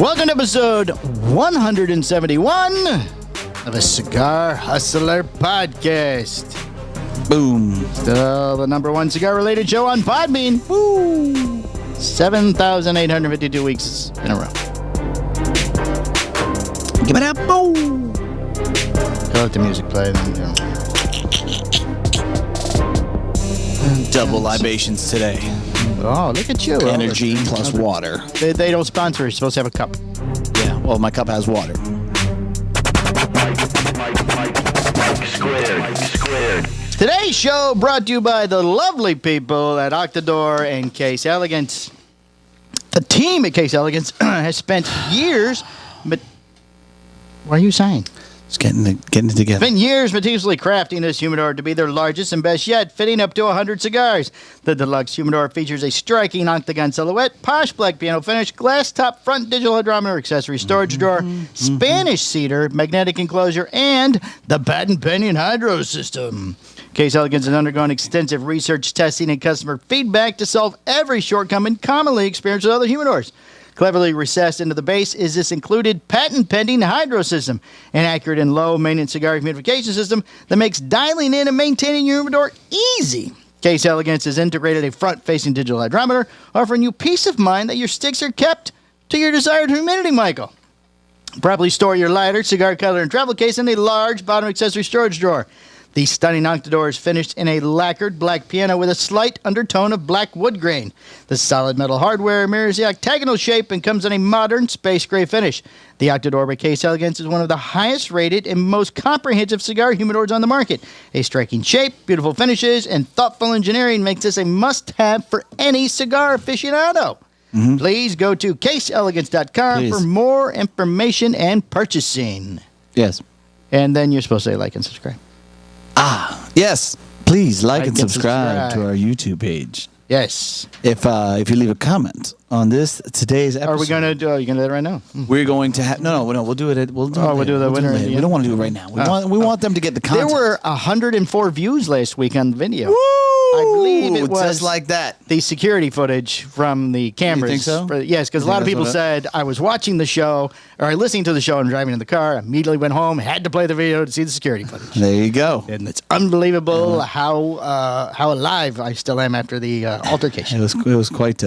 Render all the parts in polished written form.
Welcome to episode 171 of a Cigar Hustler podcast. Boom. Still the number one cigar-related show on Podbean. Woo! 7,852 weeks in a row. Give it up. Boom. I'll let the music play. Double libations today. Oh, look at you. Energy plus water. They don't sponsor. You're supposed to have a cup. Yeah, well, my cup has water. Today's show brought to you by the lovely people at Octador and Case Elegance. The team at Case Elegance has spent years, but what are you saying? Just getting it together. Spent years meticulously crafting this humidor to be their largest and best yet, fitting up to 100 cigars. The deluxe humidor features a striking octagon silhouette, posh black piano finish, glass top front digital hydrometer, accessory storage drawer, Spanish cedar, magnetic enclosure, and the patent pending hydro system. Case Elegance has undergone extensive research, testing, and customer feedback to solve every shortcoming commonly experienced with other humidors. Cleverly recessed into the base is this included patent-pending hydro system, an accurate and low-maintenance cigar humidification system that makes dialing in and maintaining your humidor easy. Case Elegance has integrated a front-facing digital hydrometer, offering you peace of mind that your sticks are kept to your desired humidity, Michael. Properly store your lighter, cigar cutter, and travel case in a large bottom accessory storage drawer. The stunning Octador is finished in a lacquered black piano with a slight undertone of black wood grain. The solid metal hardware mirrors the octagonal shape and comes in a modern space gray finish. The Octador by Case Elegance is one of the highest rated and most comprehensive cigar humidors on the market. A striking shape, beautiful finishes, and thoughtful engineering makes this a must-have for any cigar aficionado. Please go to caseelegance.com for more information and purchasing. Yes. And then you're supposed to say like and subscribe. Yes. Please like and subscribe to our YouTube page. Yes. If you leave a comment on today's episode, Are we going to do? Are you going to do that right now? we're going to have no. We'll do it. We'll do the winner. We don't want to do it right now. We want them to get the content. There were 104 views last week on the video. Woo! I believe it was just like that. The security footage from the cameras. You think so? Yes, because a lot of people said I was watching the show or listening to the show and driving in the car. Immediately went home, had to play the video to see the security footage. There you go. And it's unbelievable how alive I still am after the altercation. It was quite.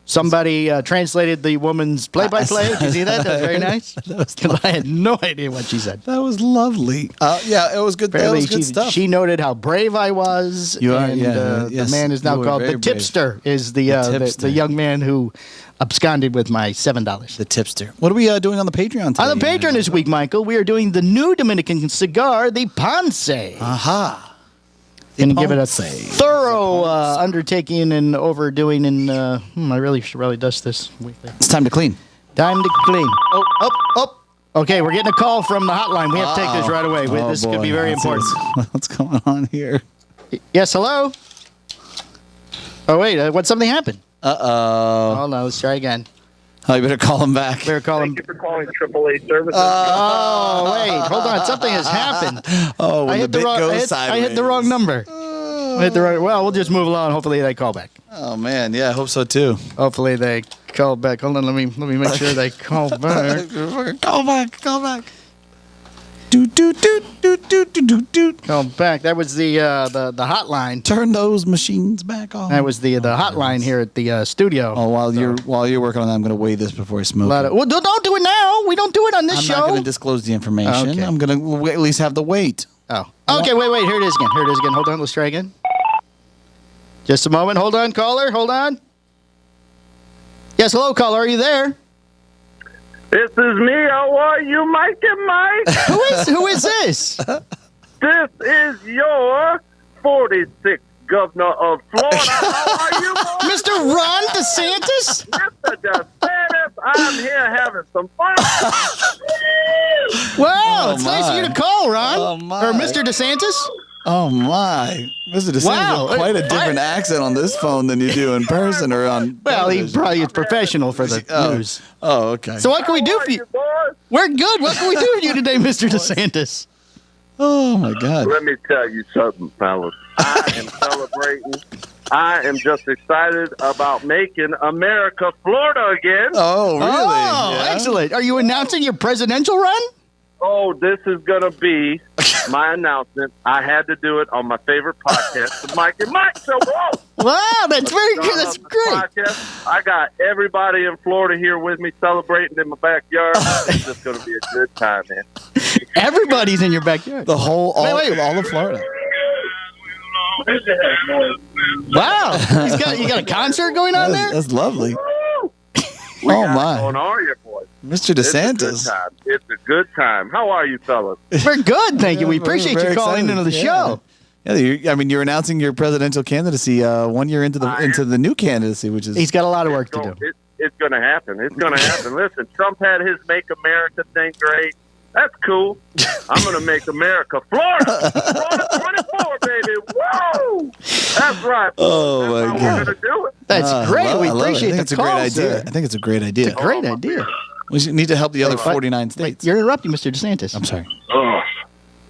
Somebody translated the woman's play-by-play. Did you see that? That was very nice. Because I had no idea what she said. That was lovely. Yeah, it was good. That was good stuff. She noted how brave I was. You are, and, yes. The man is now called the tipster. Is the young man who absconded with my $7. The tipster. What are we doing on the Patreon today? On the Patreon this week, Michael, we are doing the new Dominican cigar, the Ponce. Aha. Going to give it a thorough undertaking and overdoing, and I really should dust this. It's time to clean. Time to clean. Oh. Okay, we're getting a call from the hotline. We have to take this right away. This could be very important. What's going on here? Yes, hello? Oh, wait, what, something happened? Uh-oh. Hold on, let's try again. Oh, you better call him back. Better call him. Thank you for calling AAA Services. Oh, wait, hold on. Something has happened. Oh, when the bit goes sideways. I hit the wrong number. Well, we'll just move along. Hopefully they call back. Oh, man. Yeah, I hope so, too. Hopefully they call back. Hold on, let me make sure they call back. Call back. Call back. That was the hotline. Turn those machines back on. That was the hotline here at the studio. Oh, while you're working on that, I'm going to weigh this before I smoke. Well, don't do it now. We don't do it on this show. I'm not going to disclose the information. Okay. I'm going to at least have the weight. Oh. Okay, wait. Here it is again. Hold on. Let's try again. Just a moment. Hold on, caller. Hold on. Yes, hello, caller. Are you there? This is me. How are you, Mike and Mike? Who is this? This is your 46th governor of Florida. How are you, boy? Mr. Ron DeSantis? Mr. DeSantis, I'm here having some fun. Wow, it's nice of you to call, Ron. Oh, my. Or Mr. DeSantis? Oh, my. Mr. DeSantis has quite a different accent on this phone than you do in person or on... Well, he probably is professional for the news. Oh, okay. So what can we do for you? We're good. What can we do for you today, Mr. DeSantis? Oh, my God. Let me tell you something, fellas. I am celebrating I am just excited about making America Florida again. Oh, really? Oh, Yeah. excellent. Are you announcing your presidential run? Oh, this is going to be my announcement. I had to do it on my favorite podcast, the Mike and Mike Show. Whoa! Wow, that's very good. That's great. Podcast. I got everybody in Florida here with me celebrating in my backyard. It's just going to be a good time, man. Everybody's in your backyard. The whole, all Wait. of Florida. Wow. You got a concert going on there? That's lovely. We Oh, got my. it going on here, boys. Mr. It's a good DeSantis. time. It's a good time. How are you, fellas? We're good, thank you. We We're appreciate very you calling excited. into the Yeah. show. Yeah, you're announcing your presidential candidacy 1 year into the new candidacy, which is He's got a lot of work to do. It's going to happen. It's going to happen. Listen, Trump had his Make America thing great. That's cool. I'm going to make America Florida. Florida 24, baby. Whoa! That's right. Oh, That's my how God. we're going to do it. That's great. I We love it. appreciate I think the it's a call, great idea. sir. I think it's a great idea. Great idea. We need to help the other 49 states. You're interrupting Mr. DeSantis. I'm sorry.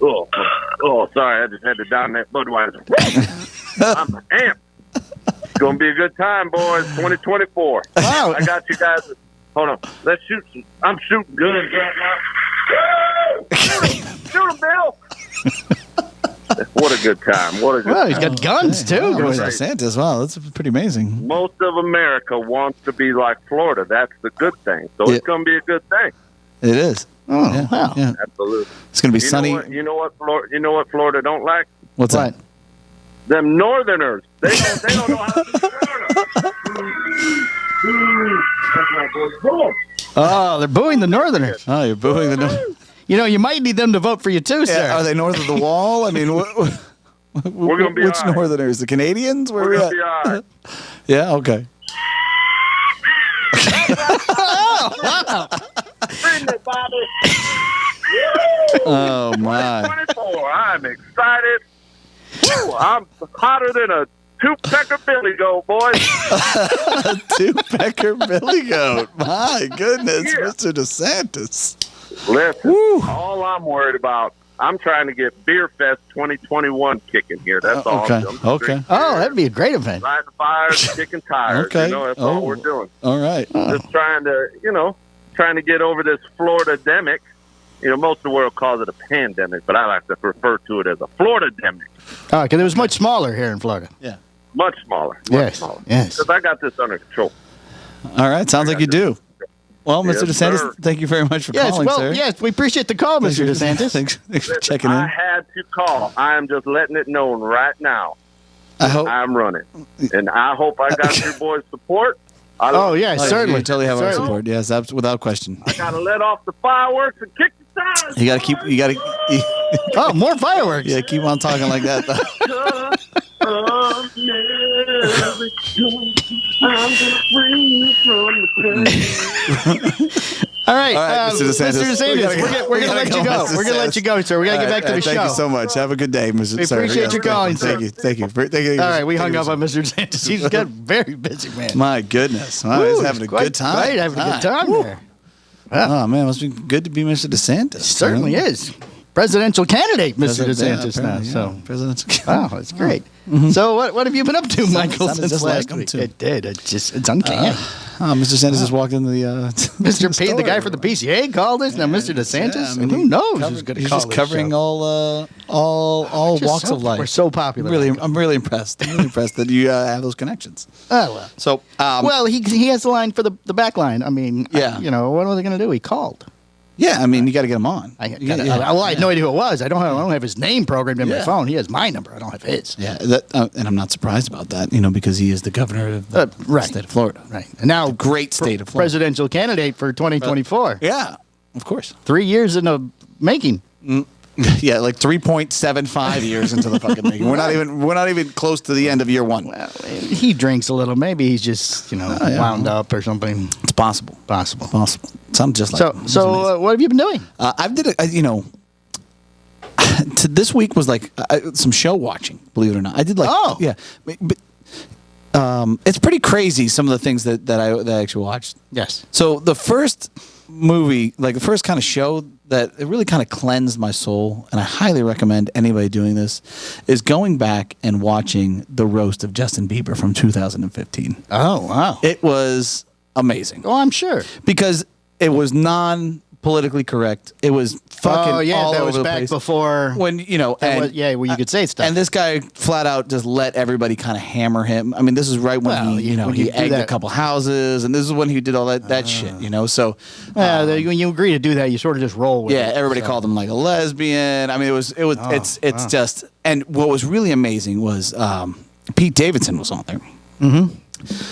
Oh, sorry. I just had to down that Budweiser. I'm amped. It's going to be a good time, boys. 2024. Wow. I got you guys. Hold on. Let's shoot some. I'm shooting guns right now. Shoot 'em, Bill. What a good time. What a good Well, time. he's got guns, too. Oh, going Mr. on. DeSantis. Wow, that's pretty amazing. Most of America wants to be like Florida. That's the good thing. So Yeah. it's going to be a good thing. It is. Oh, Yeah, wow. yeah. Absolutely. It's going to be You sunny. know what Florida don't like? What's What? that? Them Northerners. They don't know how to do Florida. Oh, they're booing the Northerners. Oh, you're booing the North. You know, you might need them to vote for you, too, sir. Are they north of the wall? I mean, We're gonna be which all right. Northerners? The Canadians? Where We're we going at? to be all right. Yeah, okay. Bring it, Bobby. Oh, my. 24. I'm excited. Woo, I'm hotter than a two-pecker billy goat, boys. Two-pecker billy goat. My goodness, Yeah. Mr. DeSantis. Listen, Woo. all I'm worried about, I'm trying to get Beer Fest 2021 kicking here. That's all Okay, I'm doing. okay. Oh, that'd be a great event. Lighting fires, kicking tires. Okay. You know, that's all we're doing. All right. Just trying to get over this Florida-demic. You know, most of the world calls it a pandemic, but I like to refer to it as a Florida-demic. Oh, because it was much smaller here in Florida. Much smaller. Yes, Smaller. yes. Because I got this under control. All right. Sounds like you do. Well, Mr. Yes, DeSantis, sir. thank you very much for Yes, calling, well, sir. yes, we appreciate the call, Mr. DeSantis. Thanks for Listen, checking I in. had to call. I am just letting it known right now. I hope. I'm running. And I hope I got your boys' support. Oh, yeah, certainly. You totally have our Certainly. support. Yes, without question. I got to let off the fireworks and kick the tires. You got to keep. You got to. Oh, more fireworks. Yeah, keep on talking like that. Though. I'm gonna bring you from the All right, All right, Mr. DeSantis. Mr. DeSantis, we're going to let you go. Mr. We're going to let you go, sir. We got to get back to the show. Thank you so much. Have a good day, Mr. We appreciate you calling, sir. Thank you. Thank you. Thank you. All right, we hung up on Mr. DeSantis. He's got very busy, man. My goodness. Wow, Woo, he's having a quite good time. Right, having a good time there. Oh, man, must be good to be Mr. DeSantis. Certainly is. Presidential candidate, Mr. President- DeSantis yeah, now. apparently, So, yeah. Presidential. wow, that's great. So, what have you been up to, Michael, sounded since just last like him, week? too. It did. It's uncanny. Oh, Mr. DeSantis just walked into the Mr. P, the guy for the PCA, called us. Now, Mr. DeSantis, Yeah, I mean, who knows who's going to He's call just this covering show? all Just walks so- of life. We're so popular. Michael. I'm really impressed. I'm really impressed that you have those connections. Oh, well. So, Well, he has the line for the back line. I mean, Yeah. what are they going to do? He called. yeah, I mean, you got to get him on. I had no idea who it was. I don't have his name programmed in my Yeah. phone. He has my number. I don't have his. Yeah, and I'm not surprised about that, because he is the governor of the Right. state of Florida. Right. And now, Great state of Florida. presidential candidate for 2024. Yeah, of course. 3 years in the making. Yeah, like 3.75 years into the fucking thing. We're not even close to the end of year one. Well, he drinks a little. Maybe he's just, wound up or something. It's possible. Possible. Possible. Sounds just like him. It's amazing. So what have you been doing? I've did this week was like some show watching. Believe it or not, I did like yeah, but it's pretty crazy some of the things that I actually watched. Yes. So the first movie, like the first kind of show that it really kind of cleansed my soul, and I highly recommend anybody doing this, is going back and watching the roast of Justin Bieber from 2015. Oh, wow. It was amazing. Oh, I'm sure. Because it was non-politically correct. It was fucking all that over was the back place. before When, where you could say stuff. And this guy flat out just let everybody kind of hammer him. I mean, this is right when he egged a couple houses, and this is when he did all that shit, So, when you agree to do that, you sort of just roll with it. yeah, everybody called him like a lesbian. I mean, it's just, and what was really amazing was Pete Davidson was on there. Mm-hmm.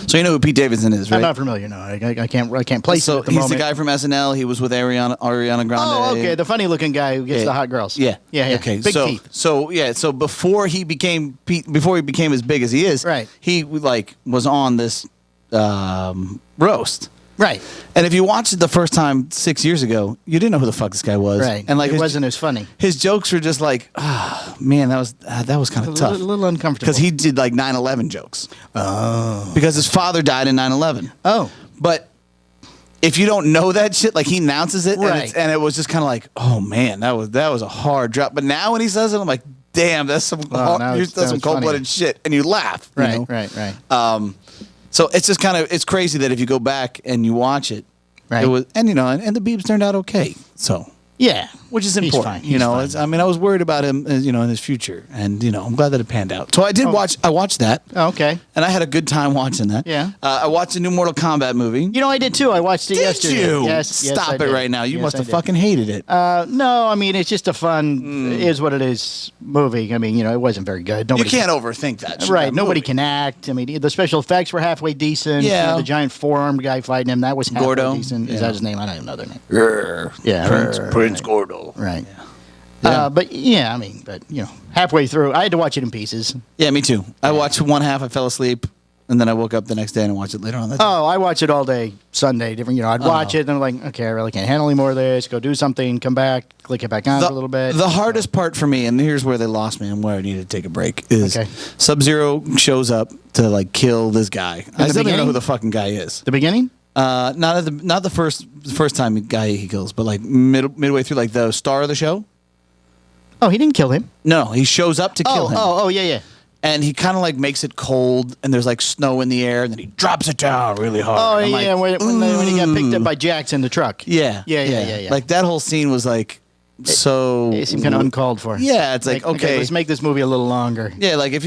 So you know who Pete Davidson is, right? I'm not familiar. No, I can't place it at the he's moment. the guy from SNL. He was with Ariana Grande. Oh, okay, the funny-looking guy who gets the hot girls. Yeah. Okay, big teeth. So before he became as big as he is, right? He was on this roast. Right. And if you watched it the first time 6 years ago, you didn't know who the fuck this guy was. Right. And it wasn't as funny. His jokes were just like, man, that was kind of tough. A little uncomfortable. Because he did like 9/11 jokes. Oh. Because his father died in 9/11. Oh. But if you don't know that shit, like he announces it, right. and it was just kind of like, oh man, that was a hard drop. But now when he says it, I'm like, damn, that's some cold-blooded shit, and you laugh. Right. Right. So it's just it's crazy that if you go back and you watch it, right. It was, and the Biebs turned out okay. So yeah, which is important. He's fine. I was worried about him, in his future, and I'm glad that it panned out. So I did watch. I watched that. Oh, okay. And I had a good time watching that. Yeah. I watched the new Mortal Kombat movie. I did too. I watched it yesterday. Did you? Yes. Stop it right now. You must have fucking hated it. No, I mean it's just a fun, is what it is movie. I mean, it wasn't very good. You can't overthink that. Right. Nobody can act. I mean, the special effects were halfway decent. Yeah. The giant four-armed guy fighting him, that was halfway Gordo. decent. Is that his name? I don't even know their name. Yeah. Prince Gordo. Right. Yeah. But halfway through, I had to watch it in pieces. Yeah, me too. I watched one half. I fell asleep, and then I woke up the next day and watched it later on. I watch it all day Sunday. Different, I'd watch it, and I'm like, okay, I really can't handle any more of this. Go do something, come back, click it back on for a little bit. The hardest part for me, and here's where they lost me and where I needed to take a break, is Sub-Zero shows up to kill this guy. I still don't know who the fucking guy is. The beginning? Not the first time guy he kills, but midway through the star of the show. Oh, he didn't kill him. No, he shows up to kill him. Oh, yeah. And he kind of makes it cold, and there's snow in the air, and then he drops it down really hard. Oh, yeah, when he got picked up by Jax in the truck. Yeah. That whole scene was so. It seemed kind of uncalled for. Yeah, it's okay, let's make this movie a little longer. Yeah, if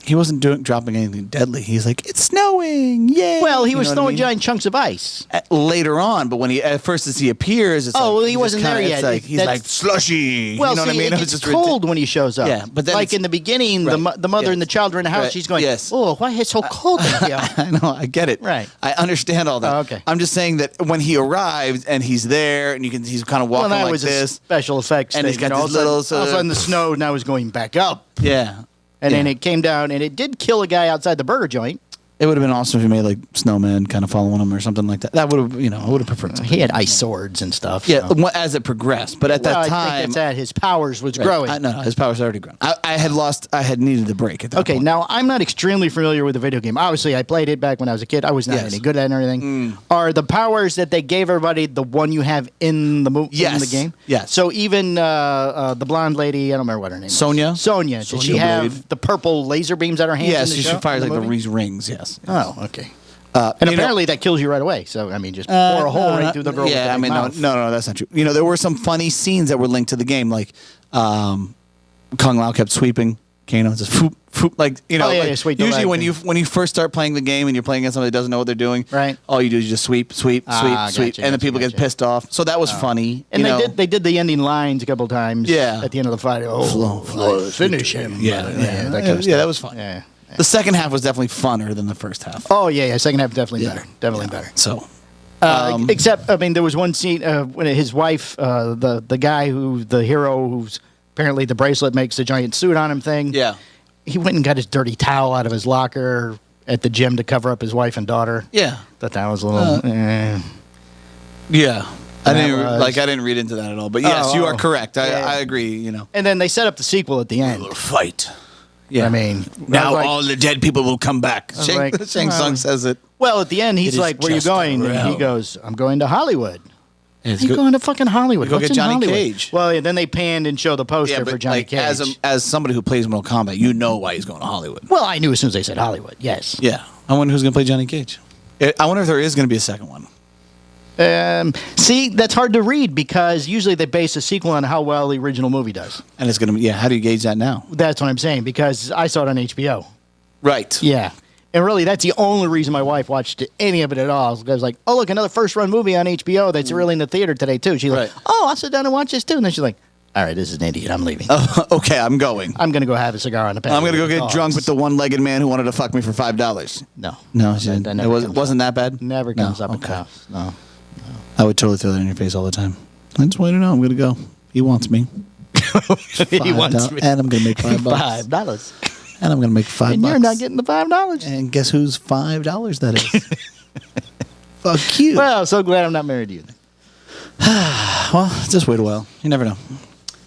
he wasn't dropping anything deadly. He's like, it's snowing, yay! Well, he was throwing giant chunks of ice later on, but when at first as he appears, it's he wasn't there yet. He's slushy. Well, you know what I mean? It gets cold when he shows up. Yeah, but then in the beginning, the mother and the child are in the house. She's going, oh, why is it so cold in here? I know, I get it. Right, I understand all that. Oh, okay, I'm just saying that when he arrives and he's there, and he's kind of walking like this, a special effects, and he's got this little. All of a sudden, the snow now is going back up. Yeah. And then it came down, and it did kill a guy outside the burger joint. It would have been awesome if he made snowmen kind of following him or something like that. That would have, I would have preferred something. He had ice swords and stuff. Yeah, as it progressed. But at that time, I think it's that his powers was growing. No, his powers had already grown. I had needed a break at that point. Now I'm not extremely familiar with the video game. Obviously, I played it back when I was a kid. I was not any good at it or anything. Are the powers that they gave everybody the one you have in the in the game? Yes. So even the blonde lady, I don't remember what her name is. Sonia. Did she have the purple laser beams at her hands? Yes, she fires these rings. Yes. Oh, okay. And apparently that kills you right away. So, I mean, just pour a hole right through the girl. Yeah, no, that's not true. There were some funny scenes that were linked to the game, Kung Lao kept sweeping Kano, just foop, foop, usually when you first start playing the game and you're playing against somebody that doesn't know what they're doing, right? All you do is just sweep, and then people get pissed off. So that was funny. And they did the ending lines a couple times. Yeah. At the end of the fight, finish him. Yeah, that kind of stuff. That was fun. Yeah. The second half was definitely funner than the first half. Oh, yeah. Second half definitely better. Definitely better. So, except, there was one scene when his wife, the guy the hero who's apparently the bracelet makes the giant suit on him thing. Yeah. He went and got his dirty towel out of his locker at the gym to cover up his wife and daughter. Yeah. Thought that was a little. Yeah. I didn't read into that at all. But yes, you are correct. I agree, And then they set up the sequel at the end. A little fight. Yeah. Now all the dead people will come back. Shang Tsung says it. Well, at the end, he's like, where are you going? And he goes, I'm going to Hollywood. You going to fucking Hollywood? Go What's get in Johnny Hollywood? Cage. Well, then they panned and showed the poster but for Johnny Cage. as somebody who plays Mortal Kombat, you know why he's going to Hollywood. Well, I knew as soon as they said Hollywood. Yes. Yeah. I wonder who's going to play Johnny Cage. I wonder if there is going to be a second one. See, that's hard to read because usually they base a sequel on how well the original movie does. And it's going to be, how do you gauge that now? That's what I'm saying because I saw it on HBO. Right. Yeah. And really, that's the only reason my wife watched any of it at all. I was like, oh, look, another first-run movie on HBO that's really in the theater today, too. She's like, oh, I'll sit down and watch this, too. And then she's like, all right, this is an idiot. I'm leaving. Okay, I'm going. I'm going to go have a cigar on the patio. I'm going to go get drunk with the one-legged man who wanted to fuck me for $5. No. No, it wasn't that bad? Never comes up at the house. No. I would totally throw that in your face all the time. I just want you to know I'm going to go. He wants me. He wants me. And I'm going to make $5. $5. And I'm going to make $5. And you're not getting the $5. And guess whose $5 that is? Fuck you. Well, so glad I'm not married to you. Well, just wait a while. You never know.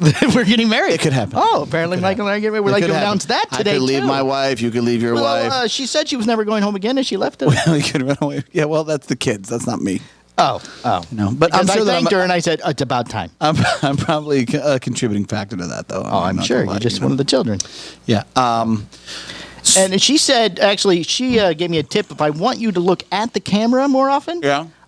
We're getting married. It could happen. Oh, apparently Michael and I get married. We're like to announce that today, I could leave too. my wife. You could leave your wife. She said she was never going home again, and she left it. Well, you could run away. Yeah, well, that's the kids. That's not me. Oh. No, but I'm sure I that thanked her, and I said, it's about time. I'm probably a contributing factor to that, though. Oh, I'm sure. You're just one of the children. Yeah. And she said, actually, she gave me a tip. If I want you to look at the camera more often,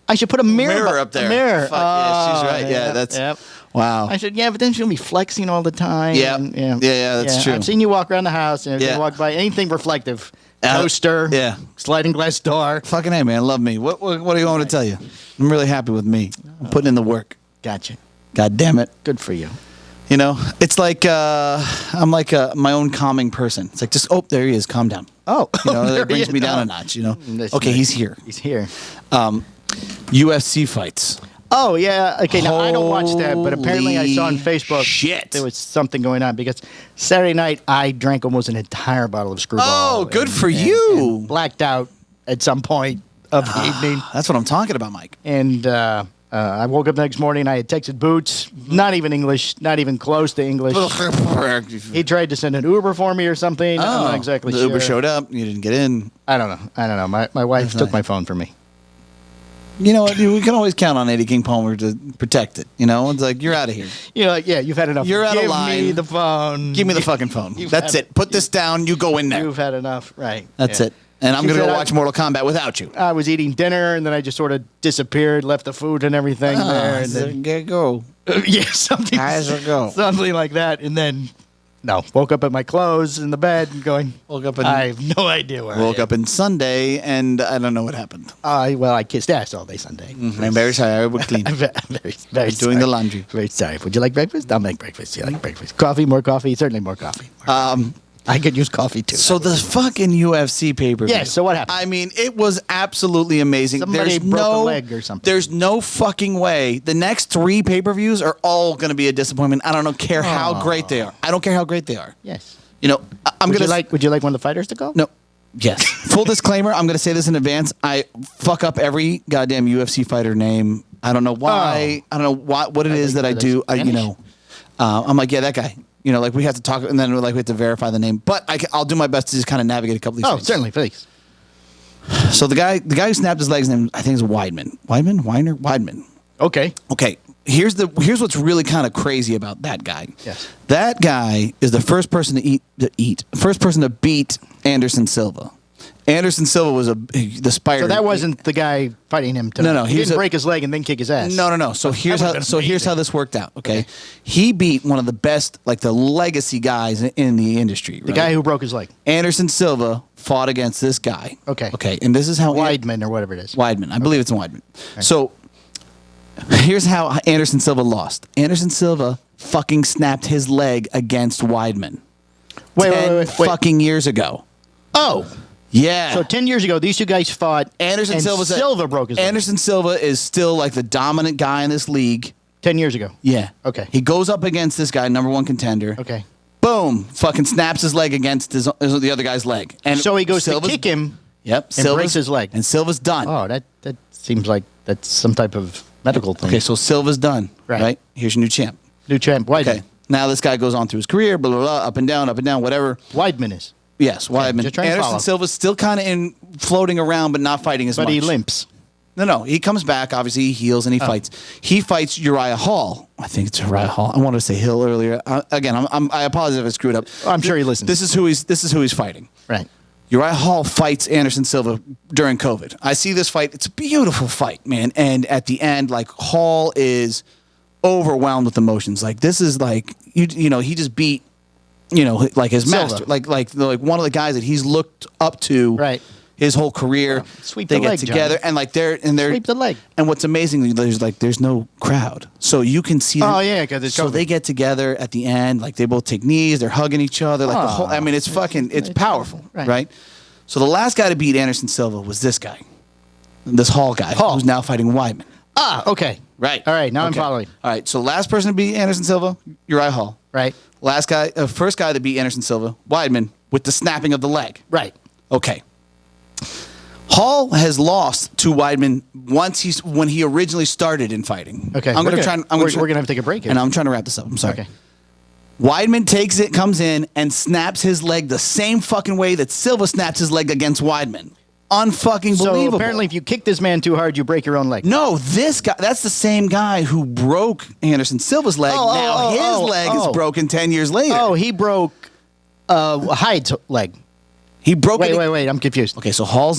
I should put a mirror up there. A mirror. Fuck, yeah, she's right. Yeah, that's... Yep. Wow. I said, yeah, but then she'll be flexing all the time. Yeah. And, That's true. I've seen you walk around the house and walk by anything reflective. Toaster. Sliding glass door. Fucking hey, man. Love me. What do you want me to tell you? I'm really happy with me. I'm putting in the work. Gotcha. God damn it. Good for you. You know, it's like I'm like my own calming person. It's like just, there he is. Calm down. Oh. You know, that brings me down a notch, you know. Okay, he's here. He's here. UFC fights. Oh, yeah. Okay, now I don't watch that, but apparently I saw on Holy Facebook shit. there was something going on because Saturday night I drank almost an entire bottle of Screwball. Oh, good for you. And blacked out at some point of the evening. That's what I'm talking about, Mike. And I woke up the next morning. I had texted Boots, not even English, not even close to English. He tried to send an Uber for me or something. I'm not exactly the sure. Uber showed up. You didn't get in. I don't know. My wife took my phone from me. You know what? We can always count on Eddie King Palmer to protect it. You know, it's like, you're out of here. You're like, yeah, you've had enough. You're out of line. Give me the phone. Give me the fucking phone. That's it. Put this down. You go in there. You've had enough. Right. That's it. And I'm going to go watch Mortal Kombat without you. I was eating dinner, and then I just sort of disappeared, left the food and everything there. And then, go. Yeah, something like that. And then, woke up at my clothes in the bed and going, I have no idea where Woke up in Sunday, and I don't know what happened. I kissed ass all day Sunday. Mm-hmm. I'm very sorry. I will clean. I'm very sorry. Doing the laundry. Very sorry. Would you like breakfast? I'll make breakfast. You like breakfast? Coffee? More coffee? Certainly more coffee. I could use coffee, too. So the fucking UFC pay-per-view. Yes, so what happened? I mean, it was absolutely amazing. Somebody broke a leg or something. There's no fucking way. The next 3 pay-per-views are all going to be a disappointment. I don't care how great they are. I don't care how great they are. Yes. You know, Would you like one of the fighters to go? No. Yes. Full disclaimer, I'm going to say this in advance. I fuck up every goddamn UFC fighter name. I don't know why. I don't know what it is that I do. I'm like, yeah, that guy. You know, like we have to talk, and then we have to verify the name. But I'll do my best to just kind of navigate a couple of these things. Certainly, please. So the guy who snapped his legs, name I think is Weidman. Weidman. Okay. Here's what's really kind of crazy about that guy. Yes. That guy is the first person to beat Anderson Silva. Anderson Silva was the spider. So that wasn't the guy fighting him tonight. No. He didn't break his leg and then kick his ass. No. So here's how this worked out. Okay. He beat one of the best, like the legacy guys in the industry. The guy who broke his leg. Anderson Silva fought against this guy. Okay. And this is how Weidman or whatever it is. Weidman. I believe it's Weidman. Okay. So here's how Anderson Silva lost. Anderson Silva fucking snapped his leg against Weidman. Wait. Fucking years ago. Oh. Yeah. So 10 years ago, these two guys fought. Silva broke his leg. Anderson Silva is still like the dominant guy in this league. 10 years ago. Yeah. Okay. He goes up against this guy, number 1 contender. Okay. Boom. Fucking snaps his leg against the other guy's leg. And so he goes to kick him. Yep. And breaks his leg. And Silva's done. Oh, that seems like that's some type of medical thing. Okay, so Silva's done. Right? Here's your new champ. Weidman. Okay. Now this guy goes on through his career, blah, blah, blah, up and down, whatever. Weidman is. Yes, Weidman. Anderson Silva's still kind of floating around, but not fighting as much. But he limps. No. He comes back. Obviously, he heals and he fights. He fights Uriah Hall. I think it's Uriah Hall. I wanted to say Hill earlier. I apologize if I screwed up. I'm sure he listens. This is who he's fighting. Right. Uriah Hall fights Anderson Silva during COVID. I see this fight. It's a beautiful fight, man. And at the end, like, Hall is overwhelmed with emotions. Like, this is like, you know, he just beat, you know, like his Silva. master, like one of the guys that he's looked up to. Right. His whole career, Sweep they the get leg, together, Johnny. and like they're Sweep the leg. And what's amazing, there's no crowd, so you can see. Oh yeah, because it's so COVID. they get together at the end, like they both take knees, they're hugging each other, like the whole. I mean, it's powerful, right? So the last guy to beat Anderson Silva was this guy, this Hall guy, who's now fighting Weidman. Okay. Right. All right. Now I'm following. All right. So last person to beat Anderson Silva, Uriah Hall. Right. First guy to beat Anderson Silva, Weidman, with the snapping of the leg. Right. Okay. Hall has lost to Weidman when he originally started in fighting. Okay. We're gonna have to take a break here. And I'm trying to wrap this up. I'm sorry. Okay. Weidman comes in and snaps his leg the same fucking way that Silva snapped his leg against Weidman. Unfucking So believable. apparently, if you kick this man too hard, you break your own leg. No, this guy, that's the same guy who broke Anderson Silva's leg. His leg is broken 10 years later. Oh, he broke Hyde's leg. He broke it. Wait. I'm confused. Okay, so Hall's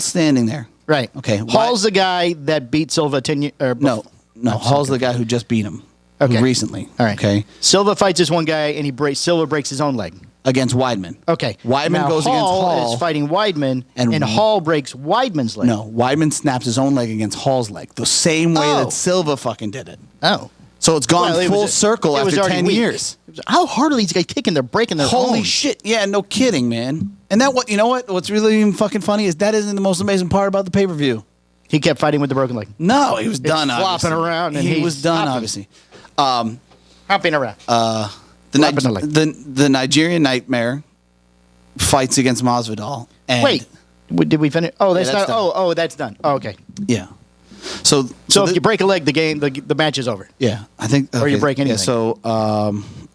standing there. Right. Okay. Hall's the guy that beat Silva 10 years. No. Hall's the guy who just beat him. Okay. Recently. All right. Okay. Silva fights this one guy, and Silva breaks his own leg. Against Weidman. Okay. Weidman now goes against Hall. Hall is fighting Weidman, and Hall breaks Weidman's leg. No, Weidman snaps his own leg against Hall's leg. The same way that Silva fucking did it. Oh. So it's gone full circle after 10 years. How hard are these guys kicking? They're breaking their Holy own. shit. Yeah, no kidding, man. And you know what? What's really even fucking funny is that isn't the most amazing part about the pay-per-view. He kept fighting with the broken leg. No, he was done, flopping around. And he was done, hopping. obviously. Hopping around. The Nigerian Nightmare fights against Masvidal. And Wait, did we finish? Oh, that's not. done. That's done. Oh, okay. Yeah. So if you break a leg, the match is over. Yeah, I think. Or you break anything. Yeah, so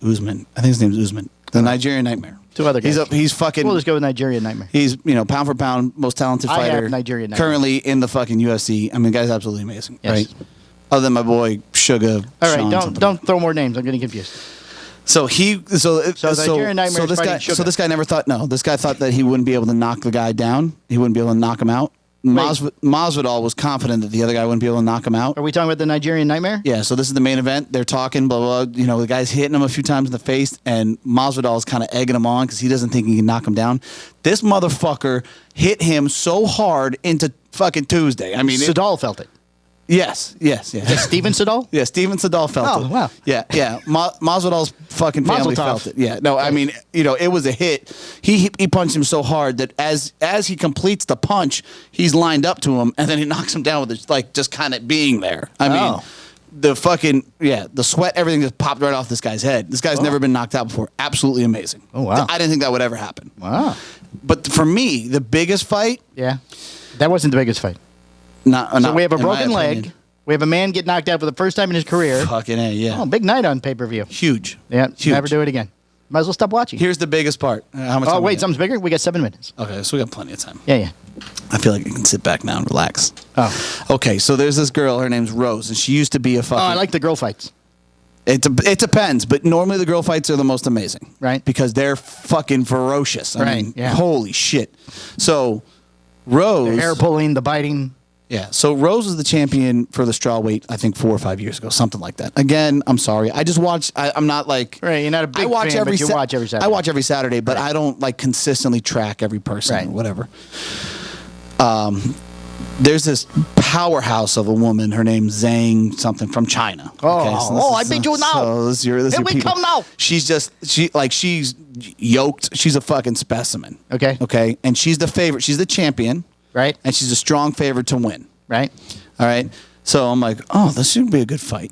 Usman, I think his name's Usman, the Nigerian Nightmare. Two other guys. He's fucking. We'll just go with Nigerian Nightmare. He's pound for pound most talented I have fighter. Nigerian Nightmare. Currently in the fucking UFC. I mean, the guy's absolutely amazing, Yes. right? Other than my boy Sugar. All right, Sean don't throw more names. I'm getting confused. So Nigerian Nightmare is fighting Sugar. So this guy never thought. No, this guy thought that he wouldn't be able to knock the guy down. He wouldn't be able to knock him out. Masvidal was confident that the other guy wouldn't be able to knock him out. Are we talking about the Nigerian Nightmare? Yeah, so this is the main event. They're talking, blah, blah. You know, the guy's hitting him a few times in the face, and Masvidal is kind of egging him on because he doesn't think he can knock him down. This motherfucker hit him so hard into fucking Tuesday. I mean, Sadal felt it. Yes. Steven Sadal? Yeah, Steven Sadal felt it. Oh, wow. Yeah. Masvidal's fucking family felt it. Yeah. No, I mean, it was a hit. He punched him so hard that as he completes the punch, he's lined up to him, and then he knocks him down with just kind of being there. I mean, the sweat, everything just popped right off this guy's head. This guy's never been knocked out before. Absolutely amazing. Oh, wow. I didn't think that would ever happen. Wow. But for me, the biggest fight. Yeah. That wasn't the biggest fight. So we have a broken leg. We have a man get knocked out for the first time in his career. Fucking A, yeah. Oh, big night on pay-per-view. Huge. Yeah, Huge. never do it again. Might as well stop watching. Here's the biggest part. How much time we got? Something's bigger? We got 7 minutes. Okay, so we got plenty of time. Yeah. I feel like I can sit back now and relax. Oh. Okay, so there's this girl. Her name's Rose, and she used to be a fucking... Oh, I like the girl fights. It depends, but normally the girl fights are the most amazing. Right. Because they're fucking ferocious. I mean, yeah. Holy shit. So, Rose... The hair pulling, the biting... Yeah, so Rose was the champion for the strawweight, I think 4 or 5 years ago, something like that. Again, I'm sorry. I just watch. I'm not like. Right, you're not a big fan, but you watch every Saturday. I watch every Saturday, but I don't like consistently track every person or whatever. There's this powerhouse of a woman. Her name's Zhang something from China. I beat you now. So this is your Here we come now. She's yoked. She's a fucking specimen. Okay, and she's the favorite. She's the champion. Right. And she's a strong favorite to win. Right. All right. So I'm like, this should be a good fight,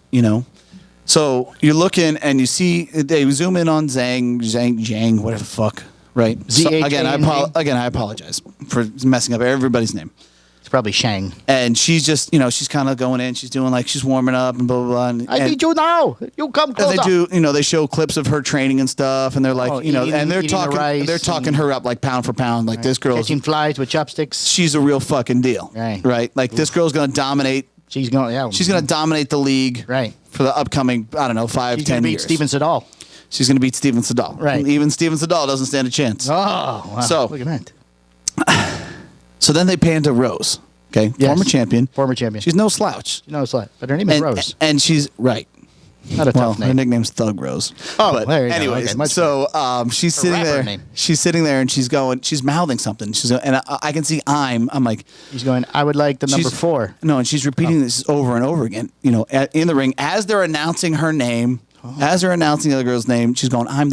So you're looking and you see they zoom in on Zhang, whatever the fuck, right? So, again, I apologize for messing up everybody's name. It's probably Shang. And she's just, she's kind of going in. She's doing she's warming up and blah, blah, blah. I need you now. You come closer. And they do, they show clips of her training and stuff. And they're like, and they're talking her up pound for pound. Like this girl's catching flies with chopsticks. She's a real fucking deal. Right. Like this girl's going to dominate. She's going to dominate the league. Right. For the upcoming, I don't know, 5, 10 years. She's going to beat Steven Seagal. She's going to beat Steven Seagal. Right. Even Steven Seagal doesn't stand a chance. Oh, wow. So, look at that. So then they pan to Rose. Okay. Yes. Former champion. She's no slouch. No slouch. But her name is Rose. And she's right. Not a tough name. Her nickname's Thug Rose. Oh, but there you anyways, go. Okay, so she's sitting there. Name. She's sitting there and she's mouthing something. And I can see I'm like. She's going, I would like the number 4. No, and she's repeating this over and over again. In the ring as they're announcing her name. As they're announcing the other girl's name, she's going, I'm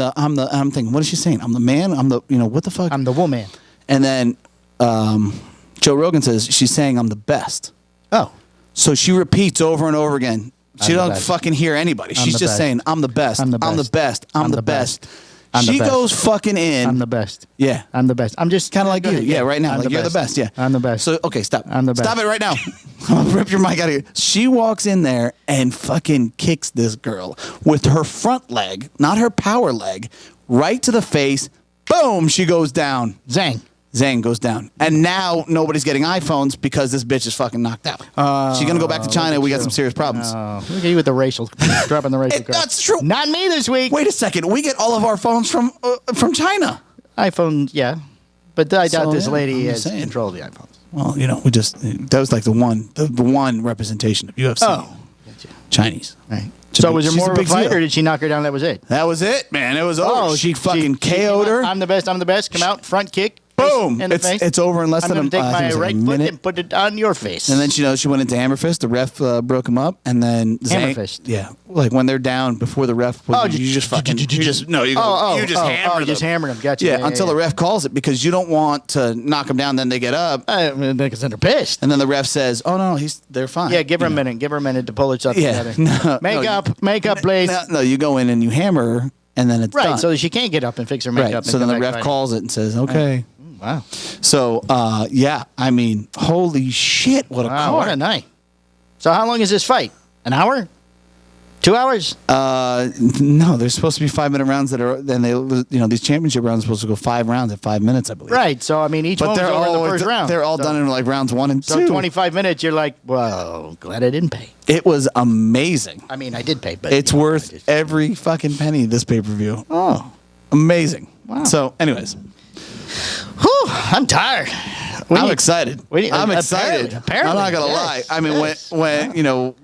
thinking, what is she saying? I'm the man. I'm the, what the fuck? I'm the woman. And then Joe Rogan says she's saying I'm the best. Oh. So she repeats over and over again. She don't fucking hear anybody. She's just saying, I'm the best. I'm the best. I'm the best. She goes fucking in. I'm the best. Yeah. I'm the best. I'm just kind of like you. Yeah, right now. You're the best. Yeah. I'm the best. So, okay, stop. I'm the best. Stop it right now. I'm going to rip your mic out of here. She walks in there and fucking kicks this girl with her front leg, not her power leg, right to the face. Boom, she goes down. Zang goes down. And now nobody's getting iPhones because this bitch is fucking knocked out. She's going to go back to China. We got some serious problems. Look at you with the racial, dropping the racial card. That's true. Not me this week. Wait a second. We get all of our phones from China. iPhones, yeah. But I doubt this lady has control of the iPhones. Well, that was like the one representation of UFC. Oh. Gotcha. Chinese. Right. So was there more of a fight, or did she knock her down? That was it? That was it, man. It was over. She fucking KO'd her. I'm the best. I'm the best. Come out, front kick. Boom! It's over in less than a minute. I'm going to take my right foot and put it on your face. And then she went into hammer fist. The ref broke him up, and then hammer fist. Yeah, like when they're down before the ref. You just hammer them. Gotcha. Yeah, until the ref calls it because you don't want to knock them down. Then they get up because they're pissed. And then the ref says, "Oh no, they're fine." Yeah, give her a minute. Give her a minute to pull herself together. Make up, please. No, you go in and you hammer her, and then it's done. So she can't get up and fix her makeup. Right. So then the ref calls it and says, "Okay." Wow. So, I mean, holy shit, what a card. What a night. So how long is this fight? An hour? 2 hours? No, there's supposed to be 5-minute rounds these championship rounds are supposed to go 5 rounds at 5 minutes, I believe. Right. So, I mean, each one was over in the first round. They're all done in like rounds 1 and 2. So 25 minutes, you're like, well, glad I didn't pay. It was amazing. I mean, I did pay, but it's worth every fucking penny, this pay-per-view. Oh. Amazing. Wow. So, anyways. Whew, I'm tired. I'm excited. I'm excited. Apparently, I'm not going to lie. I mean, when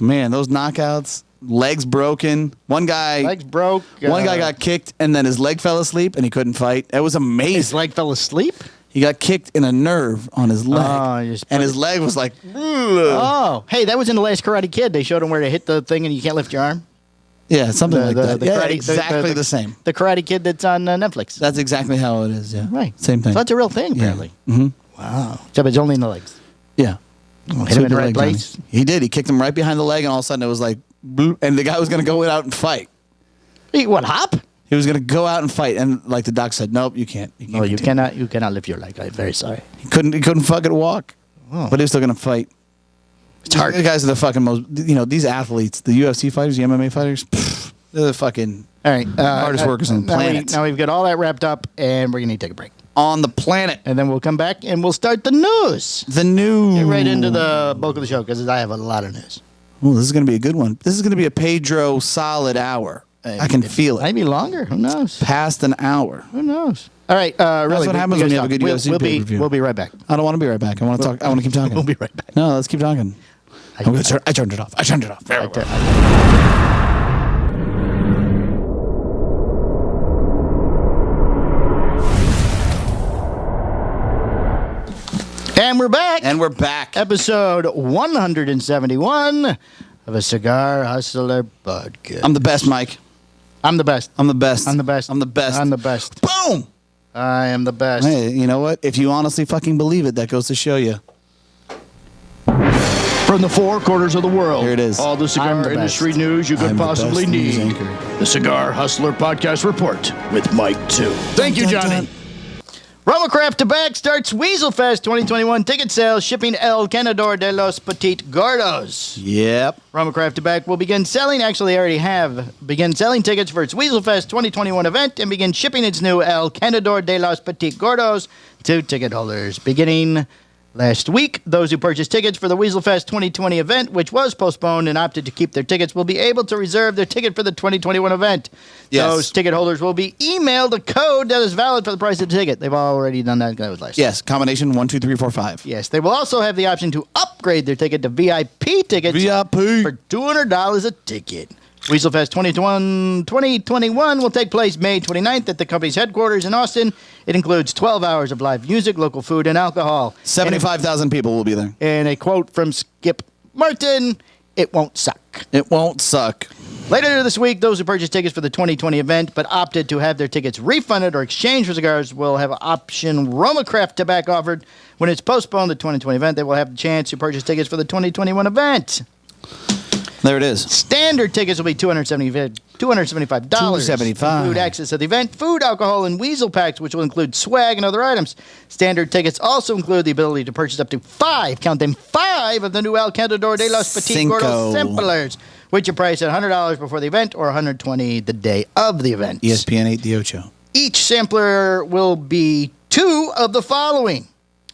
man, those knockouts, legs broken. One guy got kicked, and then his leg fell asleep, and he couldn't fight. It was amazing. His leg fell asleep? He got kicked in a nerve on his leg, and his leg was like, ugh. Oh, hey, that was in The Last Karate Kid. They showed him where to hit the thing, and you can't lift your arm. Yeah, something like that. Karate, exactly the same. The Karate Kid that's on Netflix. That's exactly how it is, yeah. Right. Same thing. So that's a real thing, apparently. Yeah. Mm-hmm. Wow. Except it's only in the legs. Yeah. Hit him in the right place. Johnny. He did. He kicked him right behind the leg, and all of a sudden it was like, bloop, and the guy was going to go out and fight. What, hop? He was going to go out and fight, and like the doc said, nope, you can't. You cannot lift your leg. I'm very sorry. He couldn't fucking walk, but he was still going to fight. It's hard. The guys are the fucking most, these athletes, the UFC fighters, the MMA fighters, they're the fucking hardest workers on the planet. Now we've got all that wrapped up, and we're going to need to take a break. On the planet. And then we'll come back, and we'll start the news. The news. Get right into the bulk of the show, because I have a lot of news. Oh, this is going to be a good one. This is going to be a Pedro solid hour. I can feel it. Maybe longer. Who knows? Past an hour. Who knows? All right. Really, that's what happens when you have a good UFC pay-per-view. We'll be right back. I don't want to be right back. I want to talk. I want to keep talking. We'll be right back. No, let's keep talking. I turned it off. Very well. And we're back. Episode 171 of a Cigar Hustler podcast. I'm the best, Mike. I'm the best. I'm the best. I'm the best. I'm the best. I'm the best. Boom! I am the best. Hey, you know what? If you honestly fucking believe it, that goes to show you. From the 4 quarters of the world, here it is. All the cigar industry news you could possibly need. The Cigar Hustler Podcast Report with Mike 2. Thank you, Johnny. Romacraft Tobacco starts Weasel Fest 2021 ticket sales, shipping El Canador de los Petit Gordos. Yep. Romacraft Tobacco will begin selling, actually already have begun selling tickets for its Weasel Fest 2021 event and begin shipping its new El Canador de los Petit Gordos to ticket holders. Beginning last week, those who purchased tickets for the Weasel Fest 2020 event, which was postponed and opted to keep their tickets, will be able to reserve their ticket for the 2021 event. Yes. Those ticket holders will be emailed a code that is valid for the price of the ticket. They've already done that. That was last year. Yes, combination 1, 2, 3, 4, 5. Yes, they will also have the option to upgrade their ticket to VIP tickets VIP. for $200 a ticket. Weasel Fest 2021 will take place May 29th at the company's headquarters in Austin. It includes 12 hours of live music, local food, and alcohol. 75,000 people will be there. And a quote from Skip Martin, "It won't suck." It won't suck. Later this week, those who purchased tickets for the 2020 event but opted to have their tickets refunded or exchanged for cigars will have an option Romacraft Tobacco offered. When it's postponed, the 2020 event, they will have the chance to purchase tickets for the 2021 event. There it is. Standard tickets will be $275. $275. Include access to the event, food, alcohol, and weasel packs, which will include swag and other items. Standard tickets also include the ability to purchase up to 5, count them 5, of the new El Cantador de los Petit Gordos samplers, which are priced at $100 before the event or $120 the day of the event. ESPN 8 the Ocho. Each sampler will be 2 of the following: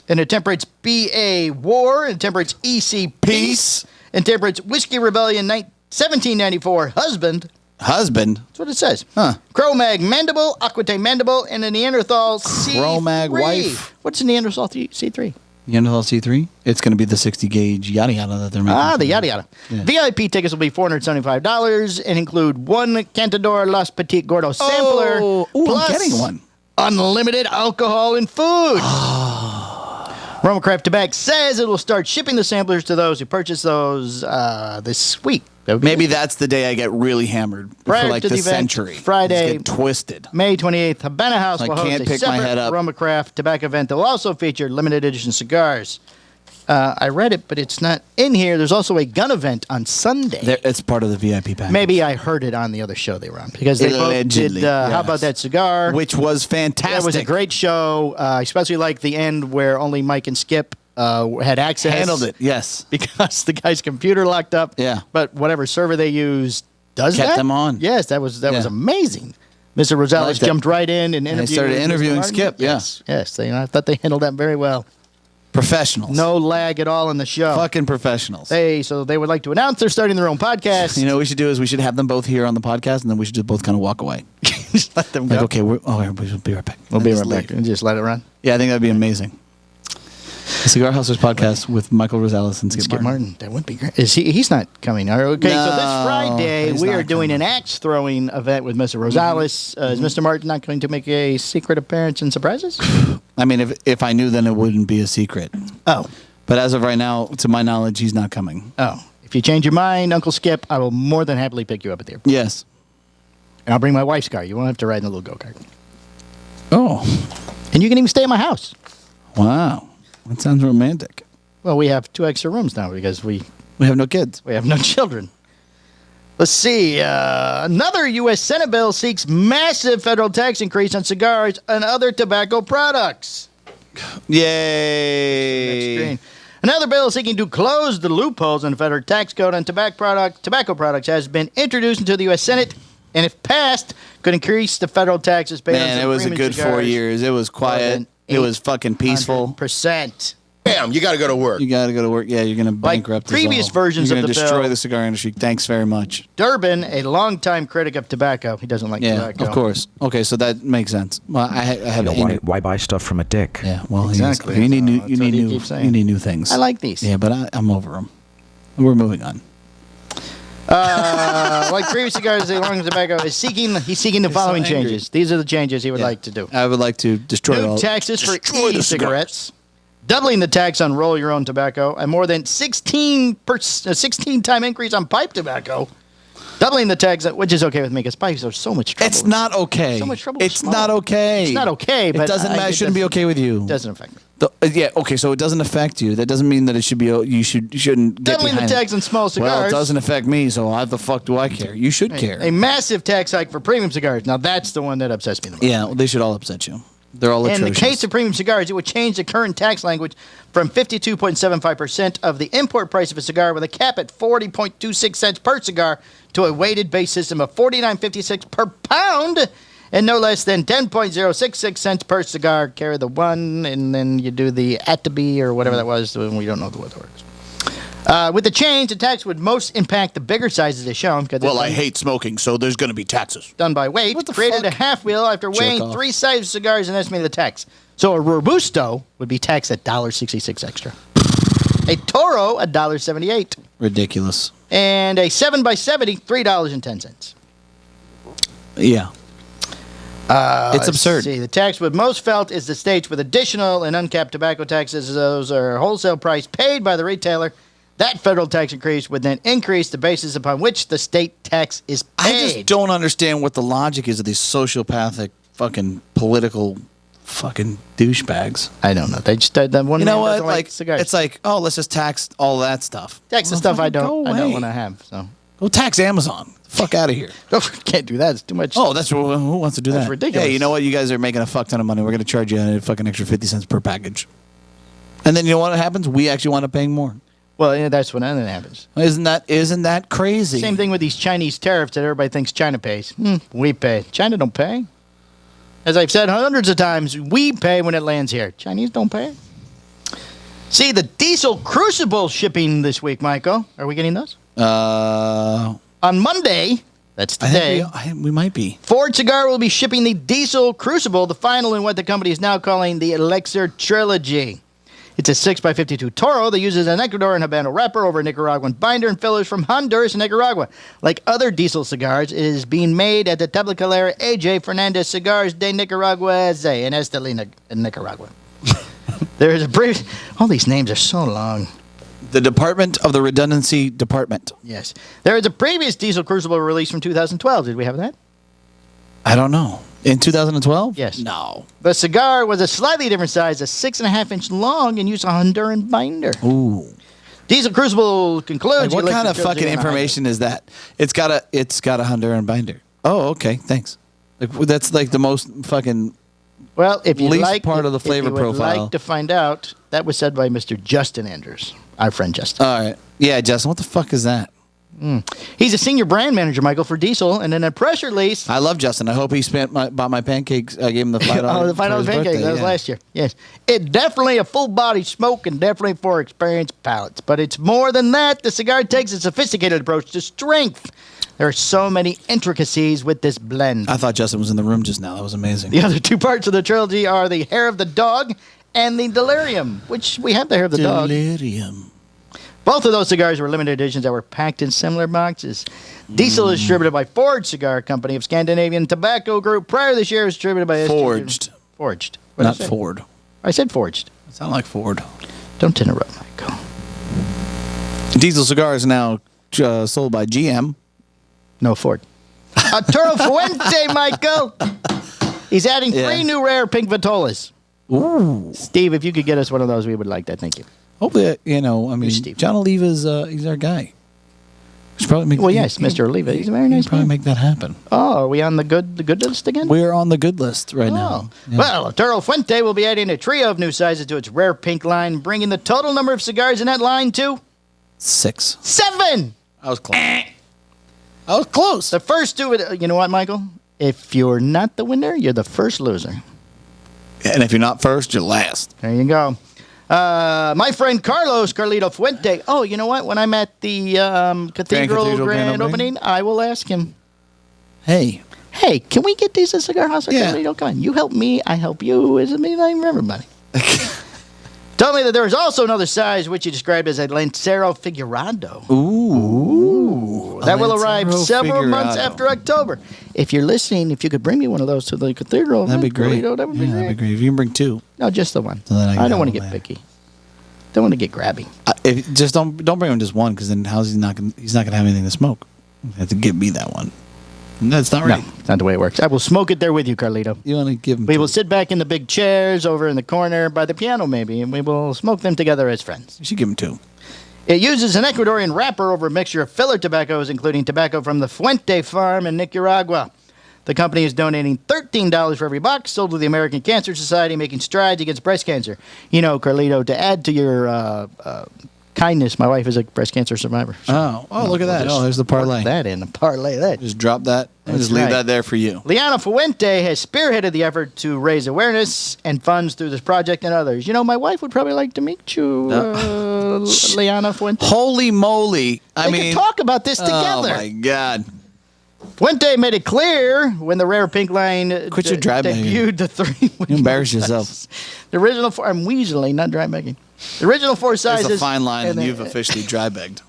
an Intemperance BA War, an Intemperance EC Peace, Intemperance Whiskey Rebellion 1794 Husband. Husband? That's what it says. Huh. Cro-Mag Mandible, Aquitaine Mandible, and a Neanderthal C3. Cro-Mag wife. What's a Neanderthal C3? Neanderthal C3? It's going to be the 60 gauge yada yada that they're making. The yada yada. Yeah. VIP tickets will be $475 and include 1 Cantador Los Petit Gordos sampler. Ooh, plus I'm getting one. Unlimited alcohol and food. Romacraft Tobacco says it will start shipping the samplers to those who purchase those this week. Maybe that's the day I get really hammered Prior for like to the the event, century. Friday, Just get twisted. May 28th, Habana House I will host can't a pick my separate head up. Romacraft Tobacco event that will also feature limited edition cigars. I read it, but it's not in here. There's also a gun event on Sunday. It's part of the VIP package. Maybe I heard it on the other show they were on because they both did How About That Cigar? Which was fantastic. It was a great show. I especially like the end where only Mike and Skip had access. Handled it, yes. Because the guy's computer locked up. Yeah. But whatever server they used does Kept that. them on. Yes, that was amazing. Mr. Rosales jumped right in and interviewed. They started interviewing Skip, Yes. I thought they handled that very well. Professionals. No lag at all in the show. Fucking professionals. So they would like to announce they're starting their own podcast. You know what we should do is we should have them both here on the podcast, and then we should just both kind of walk away. Just let them go. Like, okay, we'll be right back. We'll be right back. And just let it run. Yeah, I think that'd be amazing. The Cigar Hustlers podcast with Michael Rosales and Skip Martin. That would be great. He's not coming. Okay, No, so this Friday he's we not are doing coming. an axe throwing event with Mr. Rosales. Is Mr. Martin not going to make a secret appearance and surprises? I mean, if I knew, then it wouldn't be a secret. Oh. But as of right now, to my knowledge, he's not coming. Oh. If you change your mind, Uncle Skip, I will more than happily pick you up at the airport. Yes. And I'll bring my wife's car. You won't have to ride in a little go-kart. Oh. And you can even stay at my house. Wow. That sounds romantic. Well, we have 2 extra rooms now because we have no kids. We have no children. Let's see. Another U.S. Senate bill seeks massive federal tax increase on cigars and other tobacco products. Yay. Another bill seeking to close the loopholes in the federal tax code on tobacco products has been introduced into the U.S. Senate, and if passed, could increase the federal taxes paid on Man, it was a good 4 years. It was quiet. It was fucking peaceful. %. Damn, you got to go to work. You got to go to work. Yeah, you're going to bankrupt us previous all. versions you're of gonna the destroy bill. the cigar industry. Thanks very much. Durbin, a longtime critic of tobacco. He doesn't like tobacco. Of course. Okay, so that makes sense. Well, I have why buy stuff from a dick? Yeah, well, exactly. You need That's what he keeps saying. new things. I like these. Yeah, but I'm over them. We're moving on. Like previous cigars, the long tobacco is seeking the following changes. These are the changes he would like to do. I would like to destroy New all. taxes for Destroy the e-cigarettes, doubling the tax on roll-your-own tobacco, and more than 16-time increase on pipe tobacco, doubling the tax, which is okay with me because pipes are so much trouble. It's not okay. So much trouble with It's smoke. not okay. It's not okay, but it doesn't matter. It shouldn't be okay with you. It doesn't affect me. Yeah. Okay. So it doesn't affect you. That doesn't mean that it should be. You shouldn't. Get Doubling the behind tax on small cigars. Well, it doesn't affect me. So how the fuck do I care? You should care. A massive tax hike for premium cigars. Now that's the one that upsets me the most. Yeah. Well, they should all upset you. They're all atrocious. In the case of premium cigars, it would change the current tax language from 52.75% of the import price of a cigar with a cap at 40.26 cents per cigar to a weighted base system of 49.56 per pound and no less than 10.066 cents per cigar. Carry the one, and then you do the Atabi or whatever that was. We don't know what the words. With the change, the tax would most impact the bigger sizes as shown. Well, I hate smoking, so there's going to be taxes. Done by weight. What the created fuck? a half wheel after weighing 3 sizes of cigars and estimated the tax. So a Robusto would be taxed at $1.66 extra. A Toro, $1.78. Ridiculous. And a 7x70, $3.10. Yeah. It's absurd. Let's see. The tax with most felt is the states with additional and uncapped tobacco taxes. Those are wholesale price paid by the retailer. That federal tax increase would then increase the basis upon which the state tax is paid. I just don't understand what the logic is of these sociopathic fucking political fucking douchebags. I don't know. They just that one. You know man what? doesn't Like cigars. it's like, oh, let's just tax all that stuff. Tax the Well, stuff I fucking don't go away. want to have. So Go tax Amazon. Fuck out of here. can't do that. It's too much. Oh, that's who wants to do That's that? ridiculous. Hey, you know what? You guys are making a fuck ton of money. We're going to charge you a fucking extra 50 cents per package. And then you know what happens? We actually wind up paying more. Well, yeah, that's when that happens. Isn't that crazy? Same thing with these Chinese tariffs that everybody thinks China pays. We pay. China don't pay. As I've said hundreds of times, we pay when it lands here. Chinese don't pay. See, the Diesel Crucible shipping this week, Michael. Are we getting those? On Monday, that's today, I think we might be. Ford Cigar will be shipping the Diesel Crucible, the final in what the company is now calling the Elixir Trilogy. It's a 6x52 Toro that uses an Ecuadorian Habano wrapper over a Nicaraguan binder and fillers from Honduras and Nicaragua. Like other Diesel cigars, it is being made at the Tabacalera AJ Fernandez Cigars de Nicaragua in Estelí, Nicaragua. There is a brief... All these names are so long. The Department of the Redundancy Department. Yes. There is a previous Diesel Crucible release from 2012. Did we have that? I don't know. In 2012? Yes. No. The cigar was a slightly different size, a 6.5-inch long, and used a Honduran binder. Ooh. Diesel Crucible concludes... Like, what kind of fucking information is that? It's got a Honduran binder. Oh, okay. Thanks. Like that's like the most fucking... Well, if you least like part of the flavor if you would profile. like to find out, that was said by Mr. Justin Andrews, our friend Justin. All right. Yeah, Justin, what the fuck is that? He's a senior brand manager, Michael, for Diesel, and in a press release... I love Justin. I hope he bought my pancakes. I gave him the $5. Oh, the $5 pancakes. That was last year. Yes. It's definitely a full-body smoke and definitely for experienced palates. But it's more than that. The cigar takes a sophisticated approach to strength. There are so many intricacies with this blend. I thought Justin was in the room just now. That was amazing. The other two parts of the trilogy are the hair of the dog and the delirium, which we have the hair of the dog. Delirium. Both of those cigars were limited editions that were packed in similar boxes. Diesel is distributed by Ford Cigar Company of Scandinavian Tobacco Group. Prior this year, it was distributed by... Forged. Forged. What did I Not say? Ford. I said forged. It sound like Ford. Don't interrupt, Michael. Diesel cigars now sold by GM. No, Ford. Arturo Fuente, Michael. He's adding 3 new rare pink Vitolas. Ooh. Steve, if you could get us one of those, we would like that. Thank you. Hopefully, Steve. John Oliva's, he's our guy. We should probably make, Well, yes, Mr. Oliva. He's a very nice probably man. make that happen. Oh, are we on the good list again? We're on the good list right now. Yeah. Well, Arturo Fuente will be adding a trio of new sizes to its rare pink line, bringing the total number of cigars in that line to 6. 7. I was close. I was close. The first two, you know what, Michael? If you're not the winner, you're the first loser. And if you're not first, you're last. There you go. My friend Carlito Fuente. Oh, you know what? When I'm at the Cathedral Grand Opening, I will ask him, Hey, can we get these at Cigar House or Yeah. Carlito? Come on. You help me, I help you. Isn't me like everybody? Told me that there was also another size which he described as a Lancero Figurado. Ooh. That will arrive Lancero several months Figurado. after October. If you're listening, if you could bring me one of those to the Cathedral, That'd be great. Carlito, that would be Yeah, great. that'd be great. If you can bring 2. No, just the one. So then I can I don't want to have get them, picky. Don't want to get grabby. Just don't bring him just one, because then he's not gonna have anything to smoke. You have to give me that one. And that's not right. No, it's not the way it works. I will smoke it there with you, Carlito. You want to give him? We 2. will sit back in the big chairs over in the corner by the piano, maybe, and we will smoke them together as friends. You should give him 2. It uses an Ecuadorian wrapper over a mixture of filler tobaccos, including tobacco from the Fuente farm in Nicaragua. The company is donating $13 for every box sold to the American Cancer Society, making strides against breast cancer. You know, Carlito, to add to your kindness, my wife is a breast cancer survivor. So look at that. Oh, there's the parlay. That in the parlay. That. Just drop that. Just leave that there for you. Liana Fuente has spearheaded the effort to raise awareness and funds through this project and others. You know, my wife would probably like to meet you, Liana Fuente. Holy moly. We can talk about this together. Oh, my God. Fuente made it clear when the Rare Pink line Quit your dry debuted the 3. You embarrass yourself. The original 4, I'm weaseling, not dry begging. The original 4 sizes. There's a fine line, and you've officially dry begged.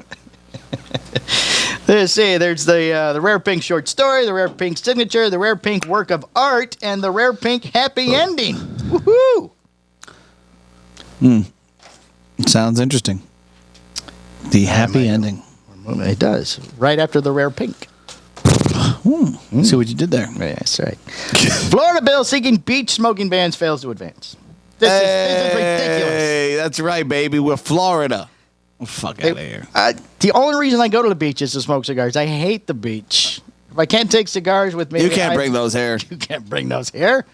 Let's see, there's the Rare Pink short story, the Rare Pink signature, the Rare Pink work of art, and the Rare Pink happy ending. Woohoo! Sounds interesting. The happy ending. It does. Right after the Rare Pink. See what you did there. Yeah, that's right. Florida bill seeking beach smoking bans fails to advance. This is ridiculous. Hey, that's right, baby. We're Florida. Fuck out of here. The only reason I go to the beach is to smoke cigars. I hate the beach. If I can't take cigars with me... You can't bring those here. You can't bring those here.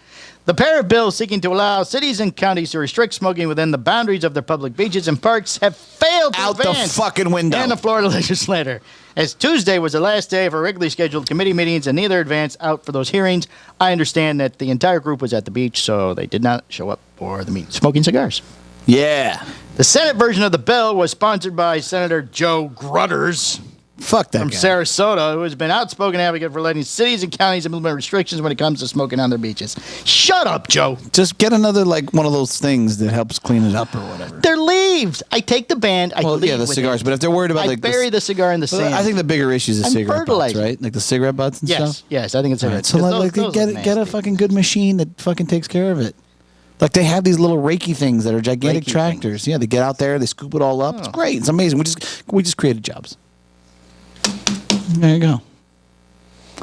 The pair of bills seeking to allow cities and counties to restrict smoking within the boundaries of their public beaches and parks have failed to advance. Out the fucking window. And the Florida legislature. As Tuesday was the last day for regularly scheduled committee meetings and neither advanced out for those hearings, I understand that the entire group was at the beach, so they did not show up for the meeting. Smoking cigars. Yeah. The Senate version of the bill was sponsored by Senator Joe Grutters. Fuck that From guy. Sarasota, who has been outspoken advocate for letting cities and counties implement restrictions when it comes to smoking on their beaches. Shut up, Joe. Just get another, one of those things that helps clean it up or whatever. They're leaves. I take the band. I leave the with cigars. it. But if they're worried about I bury the cigar in the sand. I think the bigger issue is the I'm cigarette butts, fertilizing. right? Like the cigarette butts and stuff. Yes, I think it's Right. So get a fucking good machine that fucking takes care of it. Like they have these little reiki things that are gigantic Reiki tractors. Yeah, they get out there, they scoop it all up. It's great. It's amazing. We just created jobs. There you go.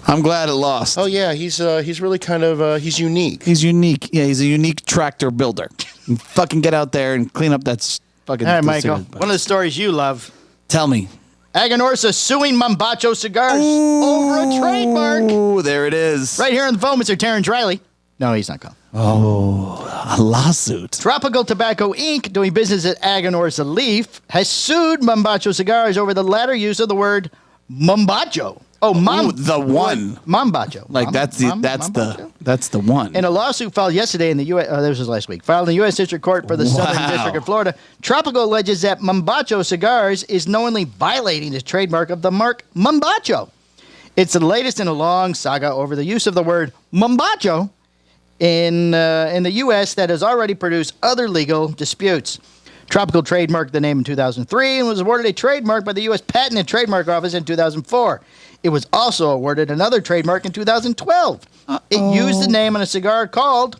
I'm glad it lost. Oh yeah, he's really kind of he's unique. He's unique. Yeah, he's a unique tractor builder. You fucking get out there and clean up that fucking. All right, Michael. cigarette butts. One of the stories you love. Tell me. Aganorsa suing Mombacho Cigars over a trademark. Oh, there it is. Right here on the phone, Mr. Terrence Riley. No, he's not calling. Oh, a lawsuit. Tropical Tobacco Inc., doing business at Aganorsa Leaf, has sued Mombacho Cigars over the latter use of the word Mombacho. Oh, the one. Mombacho. Like that's the one. In a lawsuit filed yesterday in the U.S. This was last week. Filed in the U.S. District Court for the Southern District of Florida. Tropical alleges that Mombacho Cigars is knowingly violating the trademark of the mark Mombacho. It's the latest in a long saga over the use of the word Mombacho in the U.S. that has already produced other legal disputes. Tropical trademarked the name in 2003 and was awarded a trademark by the U.S. Patent and Trademark Office in 2004. It was also awarded another trademark in 2012. It used the name on a cigar called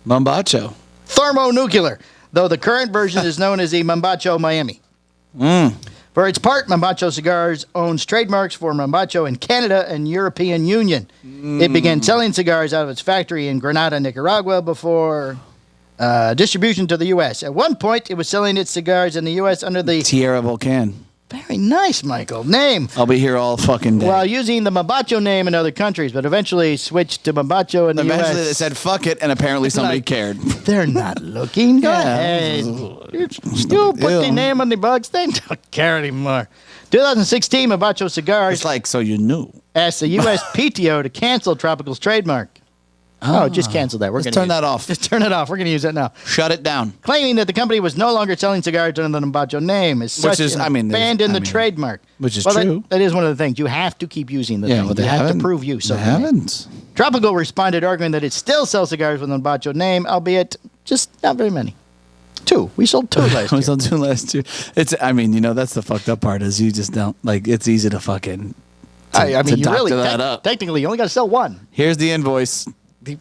Mombacho. Thermonuclear, though the current version is known as the Mombacho Miami. For its part, Mombacho Cigars owns trademarks for Mombacho in Canada and European Union. It began selling cigars out of its factory in Granada, Nicaragua, before distribution to the U.S. At one point, it was selling its cigars in the U.S. under the Tierra Volcan. Very nice, Michael. Name. I'll be here all fucking day. While using the Mombacho name in other countries, but eventually switched to Mombacho in the U.S. Eventually they said, fuck it, and apparently somebody cared. They're not looking. Go ahead. You put the name on the box, they don't care anymore. 2016, Mombacho Cigars It's like, so you knew. asked the U.S. PTO to cancel Tropical's trademark. Oh, just cancel that. Let's turn that off. Just turn it off. We're going to use that now. Shut it down. Claiming that the company was no longer selling cigars under the Mombacho name. As such, banned in the trademark. Which is true. That is one of the things. You have to keep using the thing. Well, you have to prove use. They haven't. Tropical responded, arguing that it still sells cigars with the Mombacho name, albeit just not very many. 2. We sold 2 last year. We sold 2 last year. That's the fucked up part is you just don't, it's easy to fucking you really, that up. Technically, you only got to sell 1. Here's the invoice.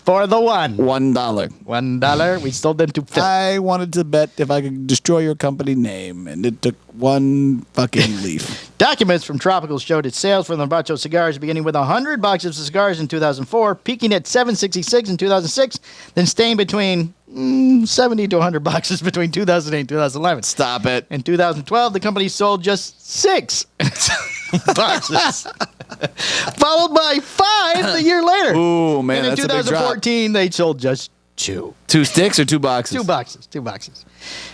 For the 1. $1. $1. We sold them to Phil. I wanted to bet if I could destroy your company name, and it took 1 fucking leaf. Documents from Tropical showed its sales for the Mombacho cigars beginning with 100 boxes of cigars in 2004, peaking at 766 in 2006, then staying between 70 to 100 boxes between 2008 and 2011. Stop it. In 2012, the company sold just 6 boxes. Followed by 5 the year later. Ooh, man, and in that's a big drop. 2014, they sold just 2. 2 sticks or 2 boxes? 2 boxes. 2 boxes.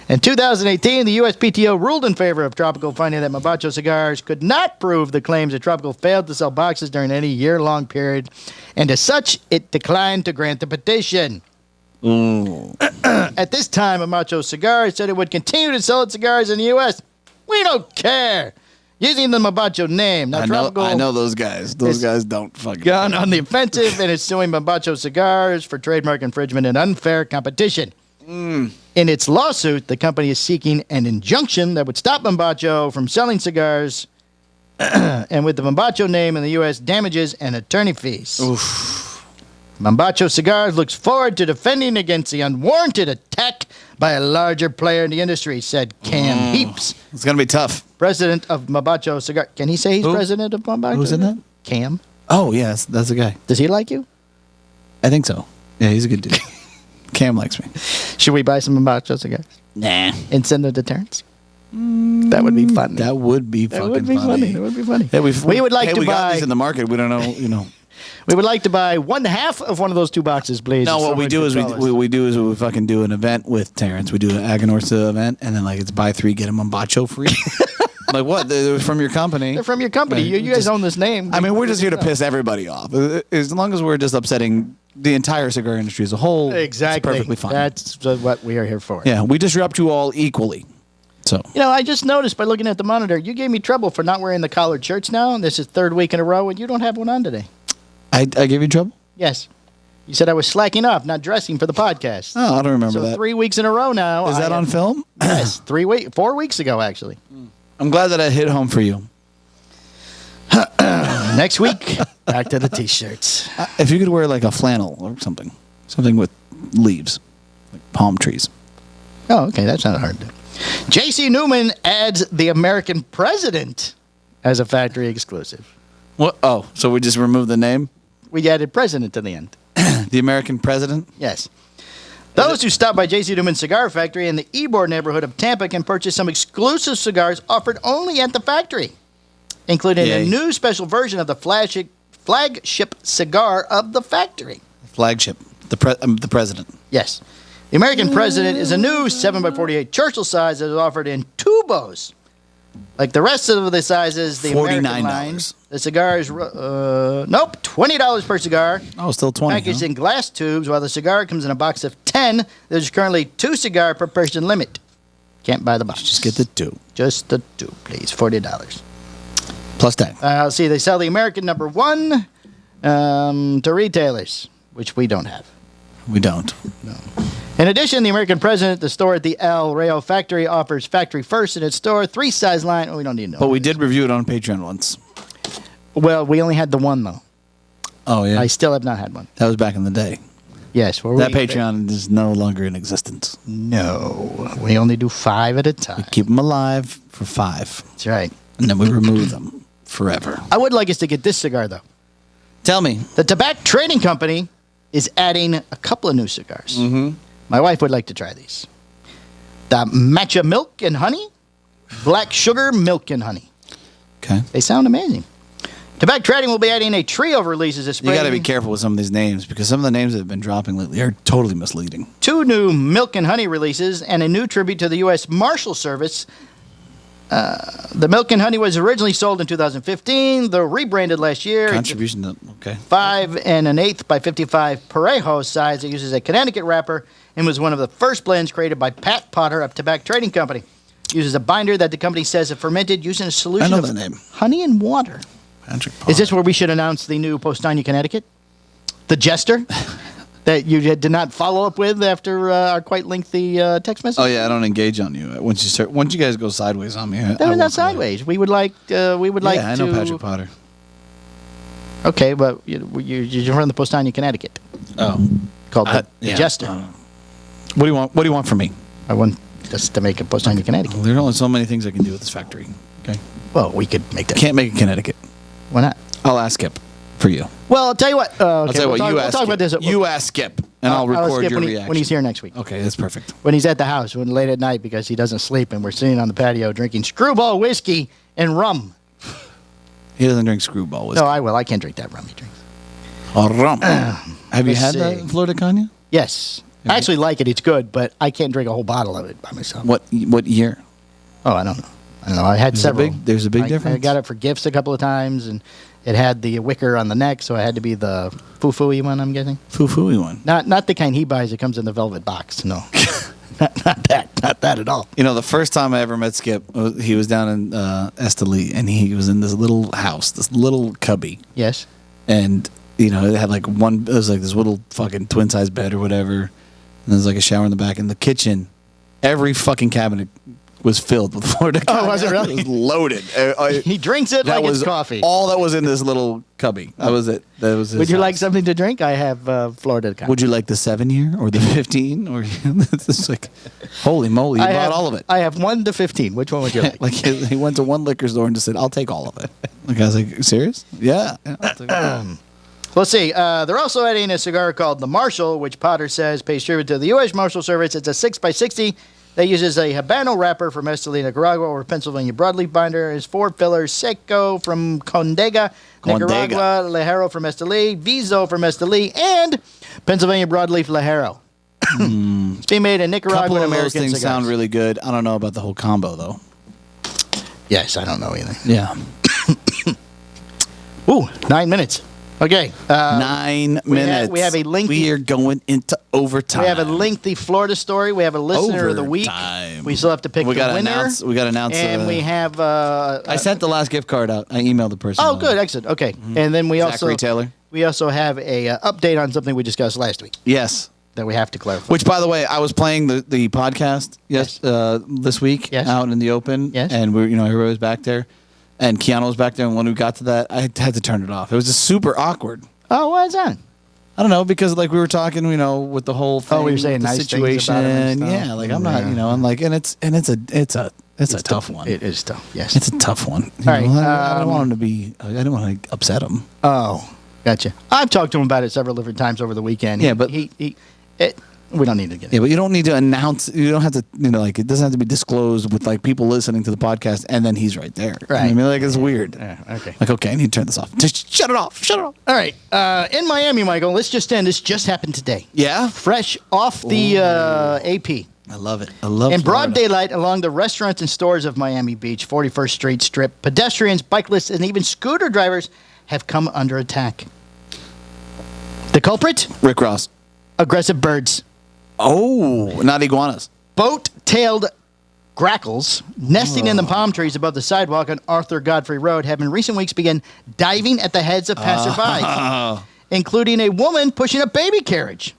In 2018, the USPTO ruled in favor of Tropical, finding that Mabacho cigars could not prove the claims that Tropical failed to sell boxes during any year-long period, and as such, it declined to grant the petition. Ooh. At this time, Mabacho Cigars said it would continue to sell its cigars in the U.S. We don't care. Using the Mabacho name. Now, I know those guys. Those guys don't fucking gone on the offensive and is suing Mabacho Cigars for trademark infringement and unfair competition. In its lawsuit, the company is seeking an injunction that would stop Mabacho from selling cigars and with the Mabacho name in the U.S. damages and attorney fees. Oof. Mabacho Cigars looks forward to defending against the unwarranted attack by a larger player in the industry, said Cam Heaps. It's going to be tough. President of Mabacho Cigar. Can he say he's president of Mabacho? Who's in that? Cam. Oh, yes, that's the guy. Does he like you? I think so. Yeah, he's a good dude. Cam likes me. Should we buy some Mabacho cigars? Nah. And send them to Terrence? That would be fun. That would be That fucking would be funny. That would be funny. Yeah, we would like to we got buy. these in the market. We don't know, We would like to buy 1/2 of one of those 2 boxes, please. No, what we do is we fucking do an event with Terrence. We do an Aganorsa event, and then it's buy 3 get a Mabacho free. Like what? They're from your company. They're from your company. You guys own this name. I mean, we're just here to piss everybody off. As long as we're just upsetting the entire cigar industry as a whole, exactly. It's perfectly fine. That's what we are here for. Yeah, we disrupt you all equally. So I just noticed by looking at the monitor, you gave me trouble for not wearing the collared shirts now, and this is 3rd week in a row, and you don't have one on today. I gave you trouble? Yes. You said I was slacking off, not dressing for the podcast. Oh, I don't remember that. 3 weeks in a row now. Is that on film? Yes, 4 weeks ago, actually. I'm glad that I hit home for you. Next week, back to the T-shirts. If you could wear like a flannel or something with leaves, like palm trees. Oh, okay, that's not hard. J.C. Newman adds the American president as a factory exclusive. What? Oh, so we just removed the name? We added president to the end. The American president? Yes. Those who stop by J.C. Newman's Cigar Factory in the Ybor neighborhood of Tampa can purchase some exclusive cigars offered only at the factory, including a new special version of the flagship cigar of the factory. Flagship. The president. Yes. The American President is a new 7x48 Churchill size that is offered in tubos. Like the rest of the sizes, the American line, the cigar is, $20 per cigar. Oh, still 20. Packaged in glass tubes, while the cigar comes in a box of 10. There's currently 2 cigar per person limit. Can't buy the box. Just get the 2. Just the 2, please. $40. Plus tax. See, they sell the American number 1 to retailers, which we don't have. We don't. No. In addition, the American President, the store at the El Rayo factory, offers Factory First in its store, 3 size line. Oh, we don't need to know. But we did review it on Patreon once. Well, we only had the 1, though. Oh, yeah. I still have not had one. That was back in the day. Yes. That Patreon is no longer in existence. No. We only do 5 at a time. We keep them alive for 5. That's right. And then we remove them forever. I would like us to get this cigar, though. Tell me. The Tobacco Trading Company is adding a couple of new cigars. Mm-hmm. My wife would like to try these. The Matcha Milk and Honey, Black Sugar Milk and Honey. Okay. They sound amazing. Tobacco Trading will be adding a trio of releases this spring. You got to be careful with some of these names because some of the names that have been dropping lately are totally misleading. 2 new Milk and Honey releases and a new tribute to the U.S. Marshal Service. The Milk and Honey was originally sold in 2015. They're rebranded last year. Contribution to, okay. 5 1/8 by 55 Parejo size. It uses a Connecticut wrapper and was one of the first blends created by Pat Potter of Tobacco Trading Company. Uses a binder that the company says is fermented using a solution of honey and water. Is this where we should announce the new Postania, Connecticut? The Jester? That you did not follow up with after our quite lengthy text message? Oh yeah, I don't engage on you once you guys go sideways on me. That was not sideways. We would like. Yeah, I know Patrick Potter. Okay, but you're from the Postania, Connecticut. Oh, called the Jester. What do you want? What do you want from me? I want us to make a Postania, Connecticut. There's only so many things I can do with this factory. Okay. Well, we could make that. Can't make it Connecticut. Why not? I'll ask Skip for you. Well, I'll tell you what. I'll tell you what. We'll talk about this. You ask Skip, and I'll record Skip your when reaction when he's here next week. Okay, that's perfect. When he's at the house, late at night because he doesn't sleep, and we're sitting on the patio drinking Screwball whiskey and rum. He doesn't drink screwball whiskey. No, I will. I can't drink that rum he drinks. Oh, rum. Have you Let's had see. the Florida Cognac? Yes. I actually like it. It's good, but I can't drink a whole bottle of it by myself. What year? Oh, I don't know. I had several. There's a big difference? I got it for gifts a couple of times, and it had the wicker on the neck, so it had to be the foo-foo-y one, I'm guessing. Foo-foo-y one. Not the kind he buys. It comes in the velvet box. No. not that at all. You know, the first time I ever met Skip, he was down in Esteli, and he was in this little house, this little cubby. Yes. And, you know, it had like it was like this little fucking twin-size bed or whatever. And there's like a shower in the back. In the kitchen, every fucking cabinet was filled with Florida Cognac. Oh, was it really? It was loaded. He drinks it like it's coffee. All that was in this little cubby. That was it. That was his Would you house. like something to drink? I have Florida Cognac. Would you like the 7-year or the 15? Or it's like, holy moly, you bought all of it. I have 1 to 15. Which one would you like? Like he went to one liquor store and just said, "I'll take all of it." Like I was like, "Serious? Yeah." I'll take it. Let's see. They're also adding a cigar called the Marshall, which Potter says pays tribute to the U.S. Marshal Service. It's a 6x60 that uses a Habano wrapper from Esteli, Nicaragua, or Pennsylvania broadleaf binder. It's 4 fillers: Seco from Condega, Nicaragua, Lajero from Esteli, Viso from Esteli, and Pennsylvania broadleaf Lajero. It's being made in Nicaragua Couple and of those American things cigars. sound really good. I don't know about the whole combo though. Yes, I don't know either. Yeah. Ooh, 9 minutes. Okay. 9 minutes. We have a lengthy. We are going into overtime. We have a lengthy Florida story. We have a listener of the week. Overtime. We still have to pick We the gotta winner. we got to announce. And we have. I sent the last gift card out. I emailed the person. Oh, good, excellent. Okay, and then we Zachary Taylor. we also have a update on something we discussed last week Yes. that we have to clarify. Which, by the way, I was playing the podcast this week out in the open, and everybody was back there, and Keanu was back there, and when we got to that, I had to turn it off. It was just super awkward. Oh, why is that? I don't know, because like we were talking, with the whole thing, we were saying the nice things situation, about him and stuff. yeah, like I'm not, I'm like, and it's a tough one. It is tough. Yes, It's a tough one. All right, I don't want him to be. I don't want to upset him. Oh, gotcha. I've talked to him about it several different times over the weekend. Yeah, but- we don't need to get. Yeah, but you don't need to announce. You don't have to. It doesn't have to be disclosed with like people listening to the podcast, and then he's right there. Right. You know what I mean, like it's weird. Okay. Like, okay, I need to turn this off. Just shut it off. Shut it off. All right. In Miami, Michael. Let's just end. This just happened today. Yeah. Fresh off the AP. I love it. I love. In broad Florida. daylight along the restaurants and stores of Miami Beach, 41st Street Strip, pedestrians, bicyclists, and even scooter drivers have come under attack. The culprit? Rick Ross. Aggressive birds. Oh, not iguanas. Boat-tailed grackles nesting in the palm trees above the sidewalk on Arthur Godfrey Road have in recent weeks begun diving at the heads of passersby, including a woman pushing a baby carriage.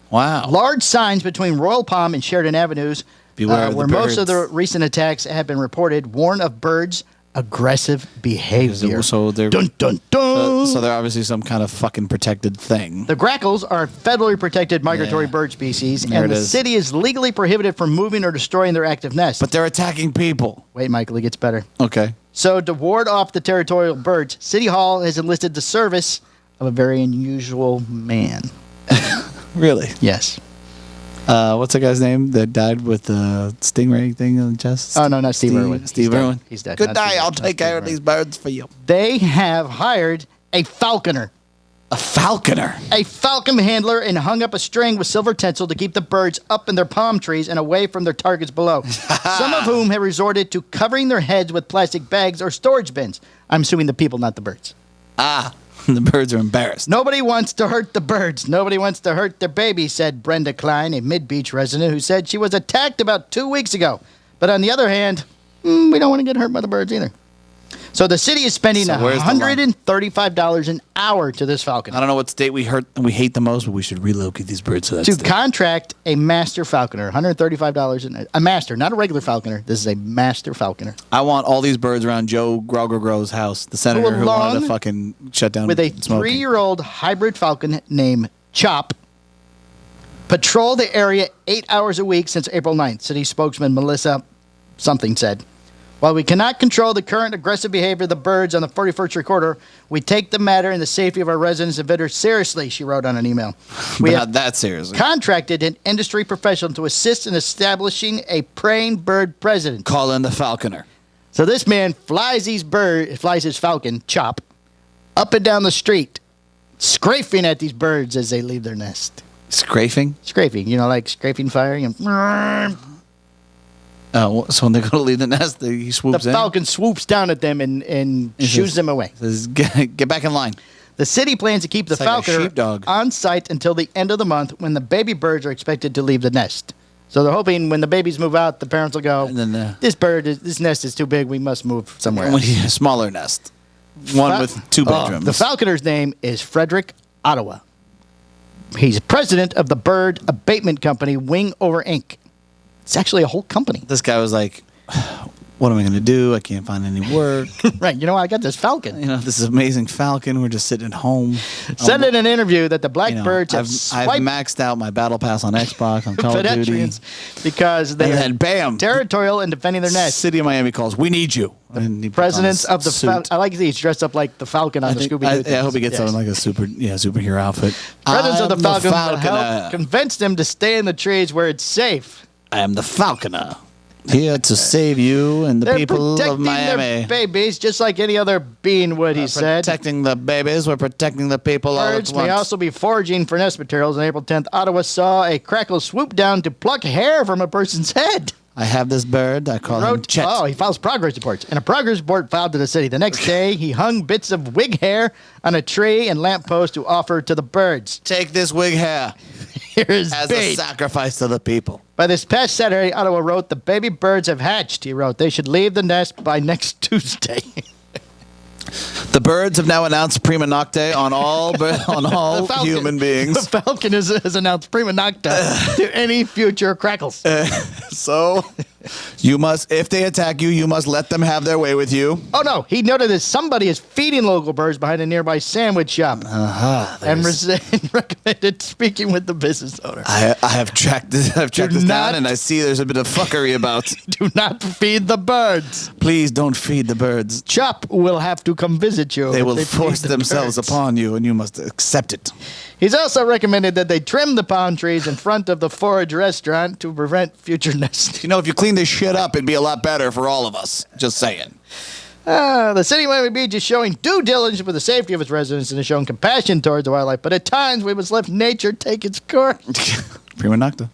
Wow. Large signs between Royal Palm and Sheridan Avenues, Beware of the where most of the birds. recent attacks have been reported, warn of birds' aggressive behavior. So they're Dun, dun, dun. so they're obviously some kind of fucking protected thing. The grackles are federally protected migratory bird species, There and it the is. city is legally prohibited from moving or destroying their active nests. But they're attacking people. Wait, Michael, it gets better. Okay. So to ward off the territorial birds, City Hall has enlisted the service of a very unusual man. Really? Yes. What's that guy's name that died with the stingray thing on the chest? Oh, no, not Steve Irwin. Steve He's dead. Irwin. He's dead. Good Not day. Steve I'll Irwin. take Not care Steve of Irwin. these birds for you. They have hired a falconer. A falconer. A falcon handler and hung up a string with silver tinsel to keep the birds up in their palm trees and away from their targets below. Some of whom have resorted to covering their heads with plastic bags or storage bins. I'm assuming the people, not the birds. The birds are embarrassed. Nobody wants to hurt the birds. Nobody wants to hurt their baby, said Brenda Klein, a Mid-Beach resident who said she was attacked about 2 weeks ago. But on the other hand, we don't want to get hurt by the birds either. So the city is spending So where's the line? $135 an hour to this falconer. I don't know what state we hate the most, but we should relocate these birds to that To state. contract a master falconer, $135 a master, not a regular falconer. This is a master falconer I want all these birds around Joe Gross house, the senator who wanted along to fucking shut down with a smoking. 3-year-old hybrid falcon named Chop. Patrol the area 8 hours a week since April 9th, city spokesman Melissa something said. While we cannot control the current aggressive behavior of the birds on the 41st Street corridor, we take the matter and the safety of our residents and visitors seriously, she wrote on an email. We But have not that seriously. contracted an industry professional to assist in establishing a praying bird president. Call in the falconer. So this man flies his falcon, Chop, up and down the street, scraping at these birds as they leave their nest. Scraping? Scraping, like scraping fire. Oh, so when they go to leave the nest, he swoops in? The falcon swoops down at them and shoos them away. Says, get back in line. The city plans to keep the falconer on site until the end of the month when the baby birds are expected to leave the nest. So they're hoping when the babies move out, the parents will go, this nest is too big, we must move somewhere else. A smaller nest. One with 2 bedrooms. The falconer's name is Frederick Ottawa. He's president of the bird abatement company Wing Over Inc. It's actually a whole company. This guy was like, what am I going to do? I can't find any work. Right. I got this falcon. This is amazing falcon. We're just sitting at home. Said in an interview that the blackbirds I've maxed out my battle pass on Xbox, on Call of Duty. Because they are territorial in defending their nest. City of Miami calls, we need you. Presidents of the Falcon. I like that he's dressed up like the Falcon on the Scooby-Doo. I hope he gets something like a superhero outfit. Presidents of the Falcon will help convince them to stay in the trees where it's safe. I am the falconer, here to save you and the people of Miami. Their babies, just like any other being would, he said. Protecting the babies, we're protecting the people all at once. Birds may also be foraging for nest materials. On April 10th, Ottawa saw a crackle swoop down to pluck hair from a person's head. I have this bird. I call him Chet. Oh, he files progress reports. And a progress report filed to the city. The next day, he hung bits of wig hair on a tree and lamppost to offer to the birds. Take this wig hair. Here's as a sacrifice to the people. By this past Saturday, Ottawa wrote, the baby birds have hatched, he wrote. They should leave the nest by next Tuesday. The birds have now announced prima nocte on all human beings. The falcon has announced prima nocte to any future crackles. So, you must, if they attack you, you must let them have their way with you. Oh, no. He noted that somebody is feeding local birds behind a nearby sandwich shop. And recommended speaking with the business owner. I have tracked this down, and I see there's a bit of fuckery about. Do not feed the birds. Please don't feed the birds. Chop will have to come visit you. They will force themselves upon you, and you must accept it. He's also recommended that they trim the palm trees in front of the forage restaurant to prevent future nesting. If you clean this shit up, it'd be a lot better for all of us. Just saying. The city of Miami Beach is showing due diligence for the safety of its residents and is showing compassion towards the wildlife, but at times we must let nature take its course. Prima nocta.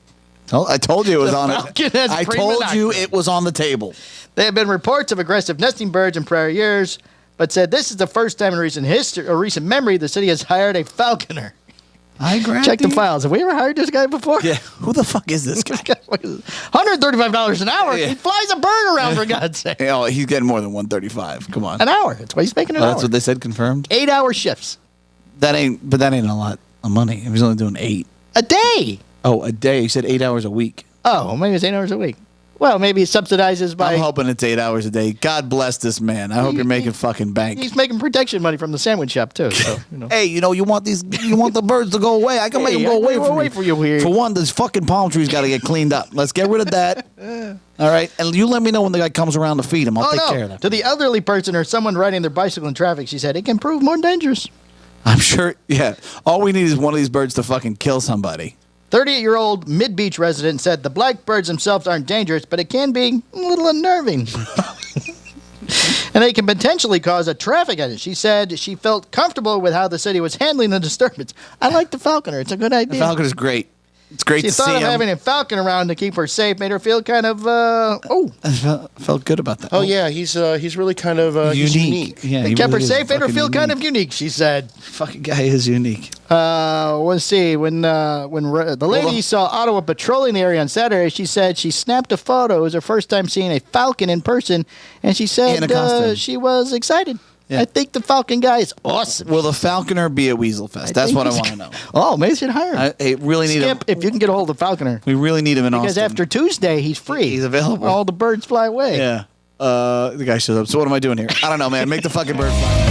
Oh, I told you it was on it. I told you it was on the table. There have been reports of aggressive nesting birds in prior years, but said this is the first time in recent memory the city has hired a falconer. Check the files. Have we ever hired this guy before? Yeah. Who the fuck is this guy? $135 an hour. Yeah. He flies a bird around, for God's sake. Oh, he's getting more than $135. Come on. An hour. That's why he's making an hour. That's what they said confirmed? 8-hour shifts. That ain't a lot of money. If he's only doing 8. A day. Oh, a day. You said 8 hours a week. Oh, maybe it's 8 hours a week. Well, maybe it subsidizes by... I'm hoping it's 8 hours a day. God bless this man. I hope you're making fucking bank. He's making protection money from the sandwich shop, too. So, Hey, you want the birds to go away. I can make them go away from you here. For one, this fucking palm tree's got to get cleaned up. Let's get rid of that. All right? And you let me know when the guy comes around to feed him. I'll take care of that. To the elderly person or someone riding their bicycle in traffic, she said, it can prove more dangerous. I'm sure, yeah. All we need is one of these birds to fucking kill somebody. 38-year-old Mid-Beach resident said the blackbirds themselves aren't dangerous, but it can be a little unnerving. And they can potentially cause a traffic accident. She said she felt comfortable with how the city was handling the disturbance. I like the falconer. It's a good idea. The falconer is great. It's great to see him. She thought of having a falcon around to keep her safe made her feel kind of, I felt good about that. Oh, yeah, he's really kind of unique. Yeah, it kept her safe, made her feel kind of unique, she said. Fucking guy is unique. Let's see. When the lady saw Ottawa patrolling the area on Saturday, she said she snapped a photo. It was her first time seeing a falcon in person, and she said she was excited. Yeah. I think the Falcon guy is awesome. Will the Falconer be at Weasel Fest? That's what I want to know. Oh, maybe you should hire him. I really need him. If you can get a hold of the Falconer. We really need him in Austin. Because after Tuesday, he's free. He's available. All the birds fly away. Yeah. The guy shows up. So what am I doing here? I don't know, man. Make the fucking bird fly.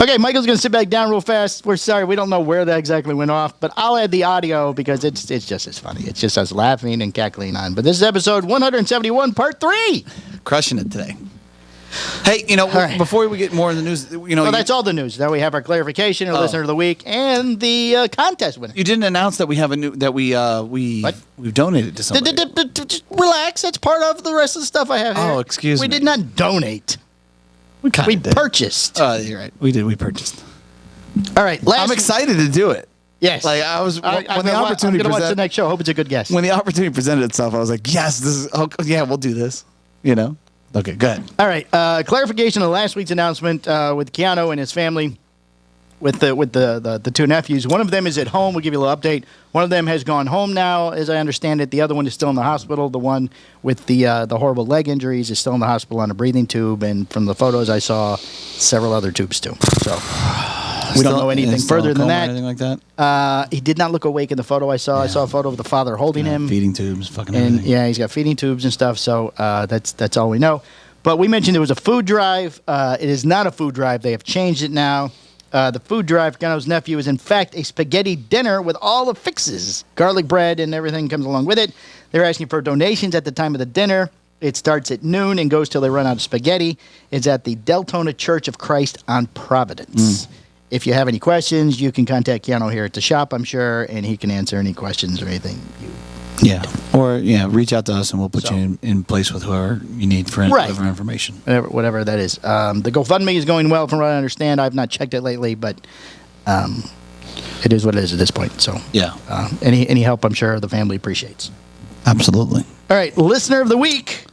Okay, Michael's going to sit back down real fast. We're sorry, we don't know where that exactly went off, but I'll add the audio because it's just as funny. It's just us laughing and cackling on. But this is episode 171, part 3. Crushing it today. Hey, right. before we get more in the news, Well, that's all the news. Now we have our clarification, our listener of the week, and the contest winner. you didn't announce that we have we've donated to somebody. Just relax. That's part of the rest of the stuff I have here. Oh, excuse me. We did not donate. We did. Purchased. You're right. We did. We purchased. All right. I'm excited to do it. Yes. Like I was when I'm the opportunity going to watch the next show. Hope it's a good guess. When the opportunity presented itself, I was like, yes, this is. Oh, yeah, we'll do this. Okay, good. All right. Clarification of last week's announcement with Keanu and his family, with the two nephews. One of them is at home. We'll give you a little update. One of them has gone home now, as I understand it. The other one is still in the hospital. The one with the horrible leg injuries is still in the hospital on a breathing tube. And from the photos I saw, several other tubes too. So we don't know anything further than that. Anything like that? He did not look awake in the photo I saw. Yeah. I saw a photo of the father holding him. Feeding tubes, fucking and everything. Yeah, he's got feeding tubes and stuff. So that's all we know. But we mentioned there was a food drive. It is not a food drive. They have changed it now. The food drive, Keanu's nephew, is in fact a spaghetti dinner with all the fixes. Garlic bread and everything comes along with it. They're asking for donations at the time of the dinner. It starts at noon and goes till they run out of spaghetti. It's at the Deltona Church of Christ on Providence. If you have any questions, you can contact Keanu here at the shop, I'm sure, and he can answer any questions or anything reach out to us and we'll put you in place with whoever you need for whatever information. Whatever that is. The GoFundMe is going well from what I understand. I've not checked it lately, but it is what it is at this point. So any help, I'm sure the family appreciates. Absolutely. All right, listener of the week.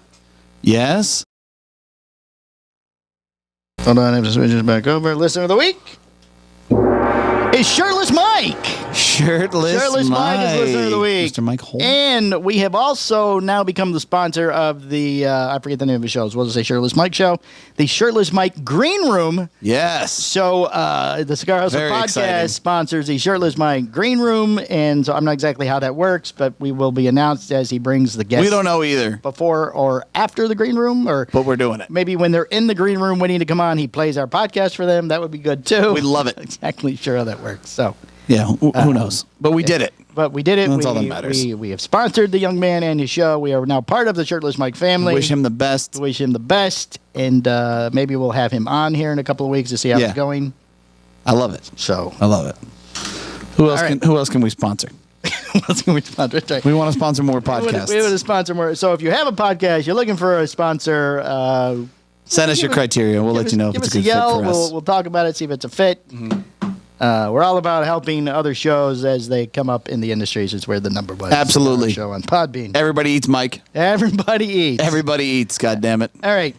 Yes. Hold on, I have to switch this back over. Listener of the week is Shirtless Mike. Shirtless Mike is listener of the week. Mr. Mike Holmes. And we have also now become the sponsor of the, I forget the name of the show. We'll just say Shirtless Mike Show. The Shirtless Mike Green Room. Yes. So the Cigar Hustle podcast exciting. sponsors the Shirtless Mike Green Room. And so I'm not exactly how that works, but we will be announced as he brings the guests. We don't know either. Before or after the Green Room. But we're doing it. Maybe when they're in the Green Room waiting to come on, he plays our podcast for them. That would be good too. We love it. Exactly sure how that works. So. Yeah, who knows? But we did it. But we did it. That's all that matters. We have sponsored the young man and his show. We are now part of the Shirtless Mike family. Wish him the best. And maybe we'll have him on here in a couple of weeks to see how it's going. I love it. So I love it. Who else can we sponsor? Who else can we sponsor? That's right. We want to sponsor more podcasts. We want to sponsor more. So if you have a podcast, you're looking for a sponsor, send us your criteria. We'll let you know if it's a good fit for us. We'll talk about it, see if it's a fit. Mm-hmm. We're all about helping other shows as they come up in the industries. It's where the number one. Absolutely. Show on Podbean. Everybody eats, Mike. Everybody eats. Everybody eats. God damn it. All right.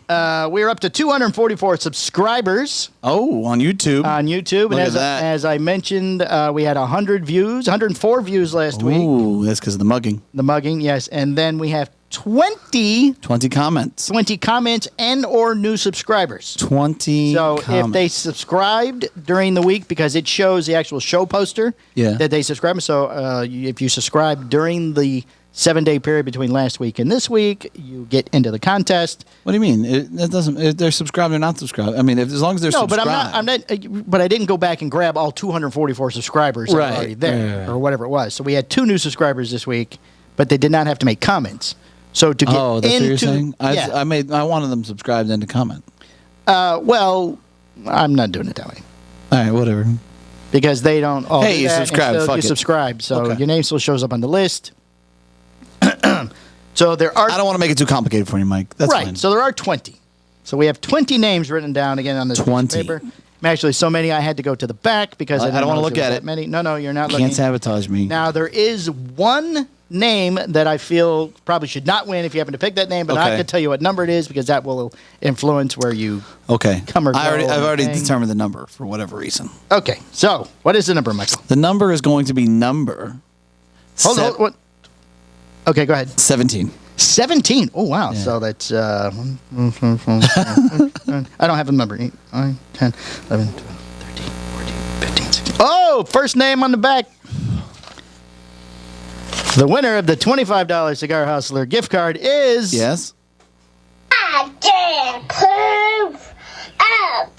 We're up to 244 subscribers. Oh, on YouTube. Look and as I mentioned, we had 104 views last week. Ooh, that's because of the mugging. The mugging, yes. And then we have 20 comments. 20 comments and or new subscribers. 20 So if they subscribed during the week, because it shows the actual show poster that they subscribed. So if you subscribe during the 7-day period between last week and this week, you get into the contest. What do you mean? That doesn't. If they're subscribed or not subscribed. I mean, as long as they're subscribed. But I didn't go back and grab all 244 subscribers that were already there or whatever it was. So we had 2 new subscribers this week, but they did not have to make comments. So to get that's what you're saying? I wanted them subscribed and to comment. Well, I'm not doing it that way. All right, whatever. Because they don't. Hey, you subscribe. Fuck you it. subscribe, so your name still shows up on the list. So there are. I don't want to make it too complicated for you, Mike. That's right. Fine. So there are 20. So we have 20 names written down again on this 20 paper. Actually, so many I had to go to the back because I don't want to look at it. Many. No, you're not looking. looking. Can't sabotage me. Now there is one name that I feel probably should not win if you happen to pick that name, but I can tell you what number it is because that will influence where you come or go. I've already determined the number for whatever reason. Okay, so what is the number, Michael? The number is going to be number. Hold on. What? Okay, go ahead. 17. 17. Oh, wow. Yeah. So that's... I don't have a number. 8, 9, 10, 11, 12, 13, 14, 15, 16. Oh, first name on the back. The winner of the $25 Cigar Hustler gift card is... Yes? I can prove a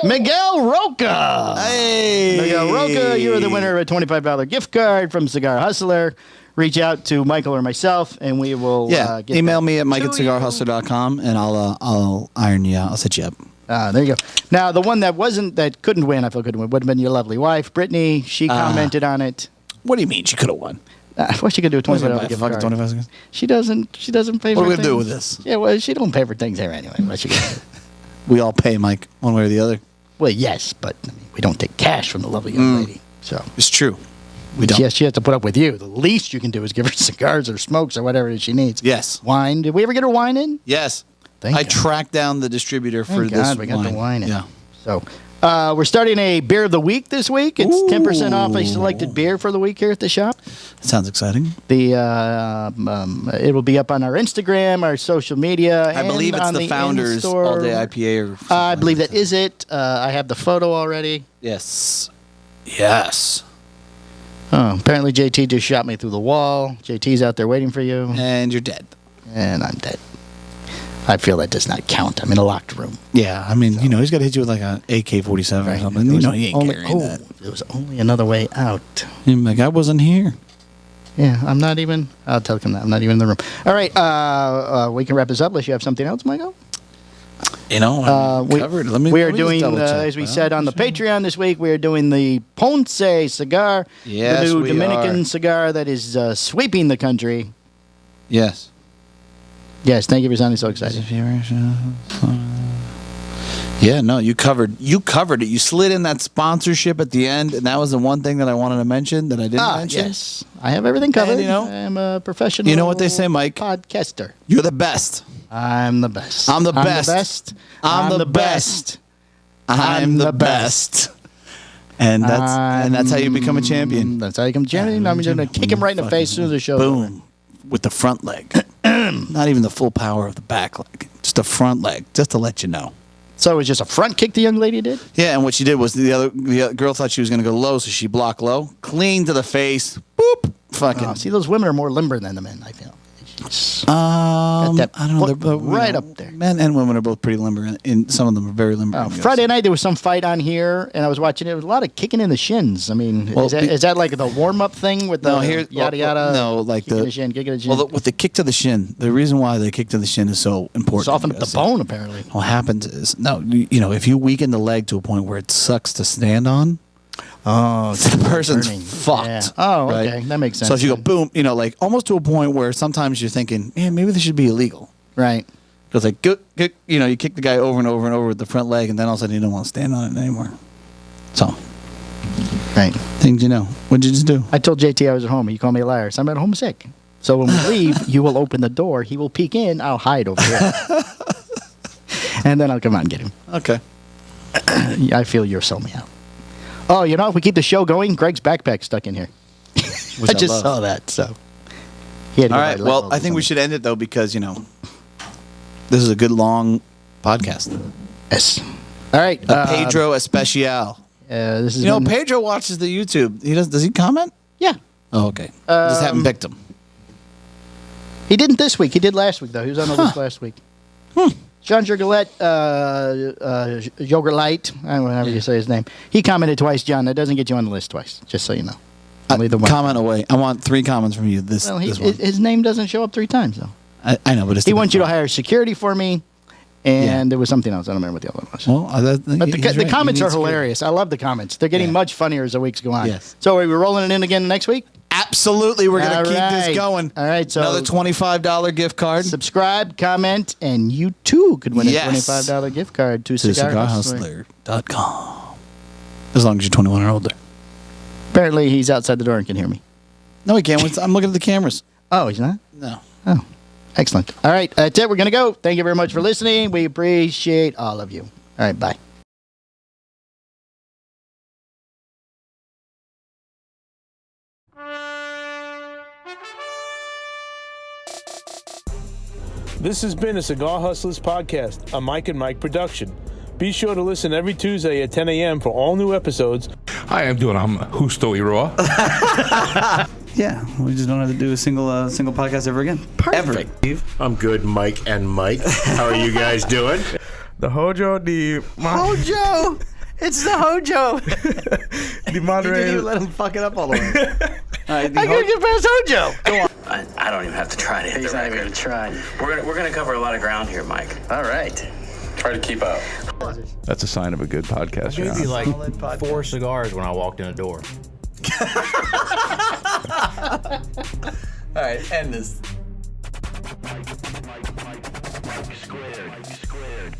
Miguel Roca. Hey. Miguel Roca, you are the winner of a $25 gift card from Cigar Hustler. Reach out to Michael or myself, and we will get email me at mike@cigarhustler.com, and I'll iron you out. I'll set you up. There you go. Now, the one that couldn't win, I feel couldn't win, would have been your lovely wife, Brittany. She commented on it. What do you mean she could have won? Well, she could do a $25 gift card. 25 seconds? She doesn't pay for things. What are we going to do with this? Yeah, well, she don't pay for things here anyway. What she gonna do? We all pay, Mike, one way or the other. Well, yes, but I mean, we don't take cash from the lovely young lady. So it's true. We don't. She has to put up with you. The least you can do is give her cigars or smokes or whatever she needs. Yes. Wine. Did we ever get her wine in? Yes. Thank I God. tracked down the distributor for Thank this God, we got the wine in. Yeah. So we're starting a beer of the week this week. It's 10% off a selected beer for the week here at the shop. That sounds exciting. The it will be up on our Instagram, our social media. I believe it's the Founders All Day IPA. Or I believe that is it. I have the photo already. Yes. Yes. Oh, apparently JT just shot me through the wall. JT's out there waiting for you. And you're dead. And I'm dead. I feel that does not count. I'm in a locked room. Yeah, I mean, he's got to hit you with like an AK-47 or something. He ain't carrying that. There was only another way out. Like, I wasn't here. Yeah, I'm not even. I'll tell him that. I'm not even in the room. All right, we can wrap this up unless you have something else, Michael. We covered. We are doing, as we said on the Patreon this week, we are doing the Ponce cigar, yes, the new Dominican cigar that is sweeping the country. Yes. Yes, thank you for sounding so excited. Yeah, no, you covered it. You slid in that sponsorship at the end, and that was the one thing that I wanted to mention that I didn't mention. Yes, I have everything covered. And, I am a professional. You know what they say, Mike? Podcaster. You're the best. I'm the best. I'm the best. I'm the best. I'm the best. And that's how you become a champion. That's how you become a champion. I'm going to kick him right in the face as soon as the show's over. Boom. With the front leg. Not even the full power of the back leg. Just the front leg, just to let you know. So it was just a front kick the young lady did? Yeah, and what she did was the other girl thought she was going to go low, so she blocked low. Clean to the face. Boop. Fucking. Oh, see, those women are more limber than the men, I feel. I don't know. They're both, right up there. Men and women are both pretty limber, and some of them are very limber. Friday night there was some fight on here, and I was watching it. There was a lot of kicking in the shins. I mean, is that like the warm up thing with the yada yada? No, like kicking the shin, kicking the shin. Well, with the kick to the shin, the reason why the kick to the shin is so important. Soften up the bone, apparently. What happens is if you weaken the leg to a point where it sucks to stand on. Oh, the person's fucked. Yeah. Oh, okay. Right? That makes sense. So if you go boom, like almost to a point where sometimes you're thinking, maybe this should be illegal. Right. Because like, you kick the guy over and over and over with the front leg, and then all of a sudden you don't want to stand on it anymore. So, right. Things What'd you just do? I told JT I was at home. He called me a liar. So I'm at home sick. So when we leave, you will open the door. He will peek in. I'll hide over here. And then I'll come out and get him. Okay. I feel you're selling me out. Oh, if we keep the show going, Greg's backpack's stuck in here. I just saw that, so. All right, well, I think we should end it, though, because, this is a good, long podcast. Yes. All right. Pedro Especial. This is Pedro watches the YouTube. Does he comment? Yeah. Oh, okay. Just haven't picked him. He didn't this week. He did last week, though. He was on the list last week. John Jurgalette, Yogurt Light, I don't know how you say his name. He commented twice, John. That doesn't get you on the list twice, just so you know. Only the one. Comment away. I want 3 comments from you this one. His name doesn't show up 3 times, though. I know, but he wants you to hire security for me, and there was something else. I don't remember what the other one was. Well, but the comments are hilarious. I love the comments. They're getting much funnier as the weeks go on. Yes. So are we rolling it in again next week? Absolutely. We're going to keep this going. All right. So another $25 gift card. Subscribe, comment, and you too could win a $25 gift card to cigarhustler.com. As long as you're 21 or older. Apparently, he's outside the door and can hear me. No, he can't. I'm looking at the cameras. Oh, he's not? No. Oh, excellent. All right. That's it. We're going to go. Thank you very much for listening. We appreciate all of you. All right. Bye. This has been a Cigar Hustlers podcast, a Mike and Mike production. Be sure to listen every Tuesday at 10 a.m. for all new episodes. Hi, I'm Husto Iroa. Yeah, we just don't have to do a single podcast ever again. Perfect. Ever. I'm good, Mike and Mike. How are you guys doing? The Hojo, Hojo! It's the Hojo! The moderator. You didn't even let him fuck it up all the way. I gotta get past Hojo. Go on. I don't even have to try to hit the record. He's not even gonna try. We're gonna cover a lot of ground here, Mike. All right. Try to keep up. That's a sign of a good podcast. I gave you like 4 cigars when I walked in the door. All right, end this. Mike squared.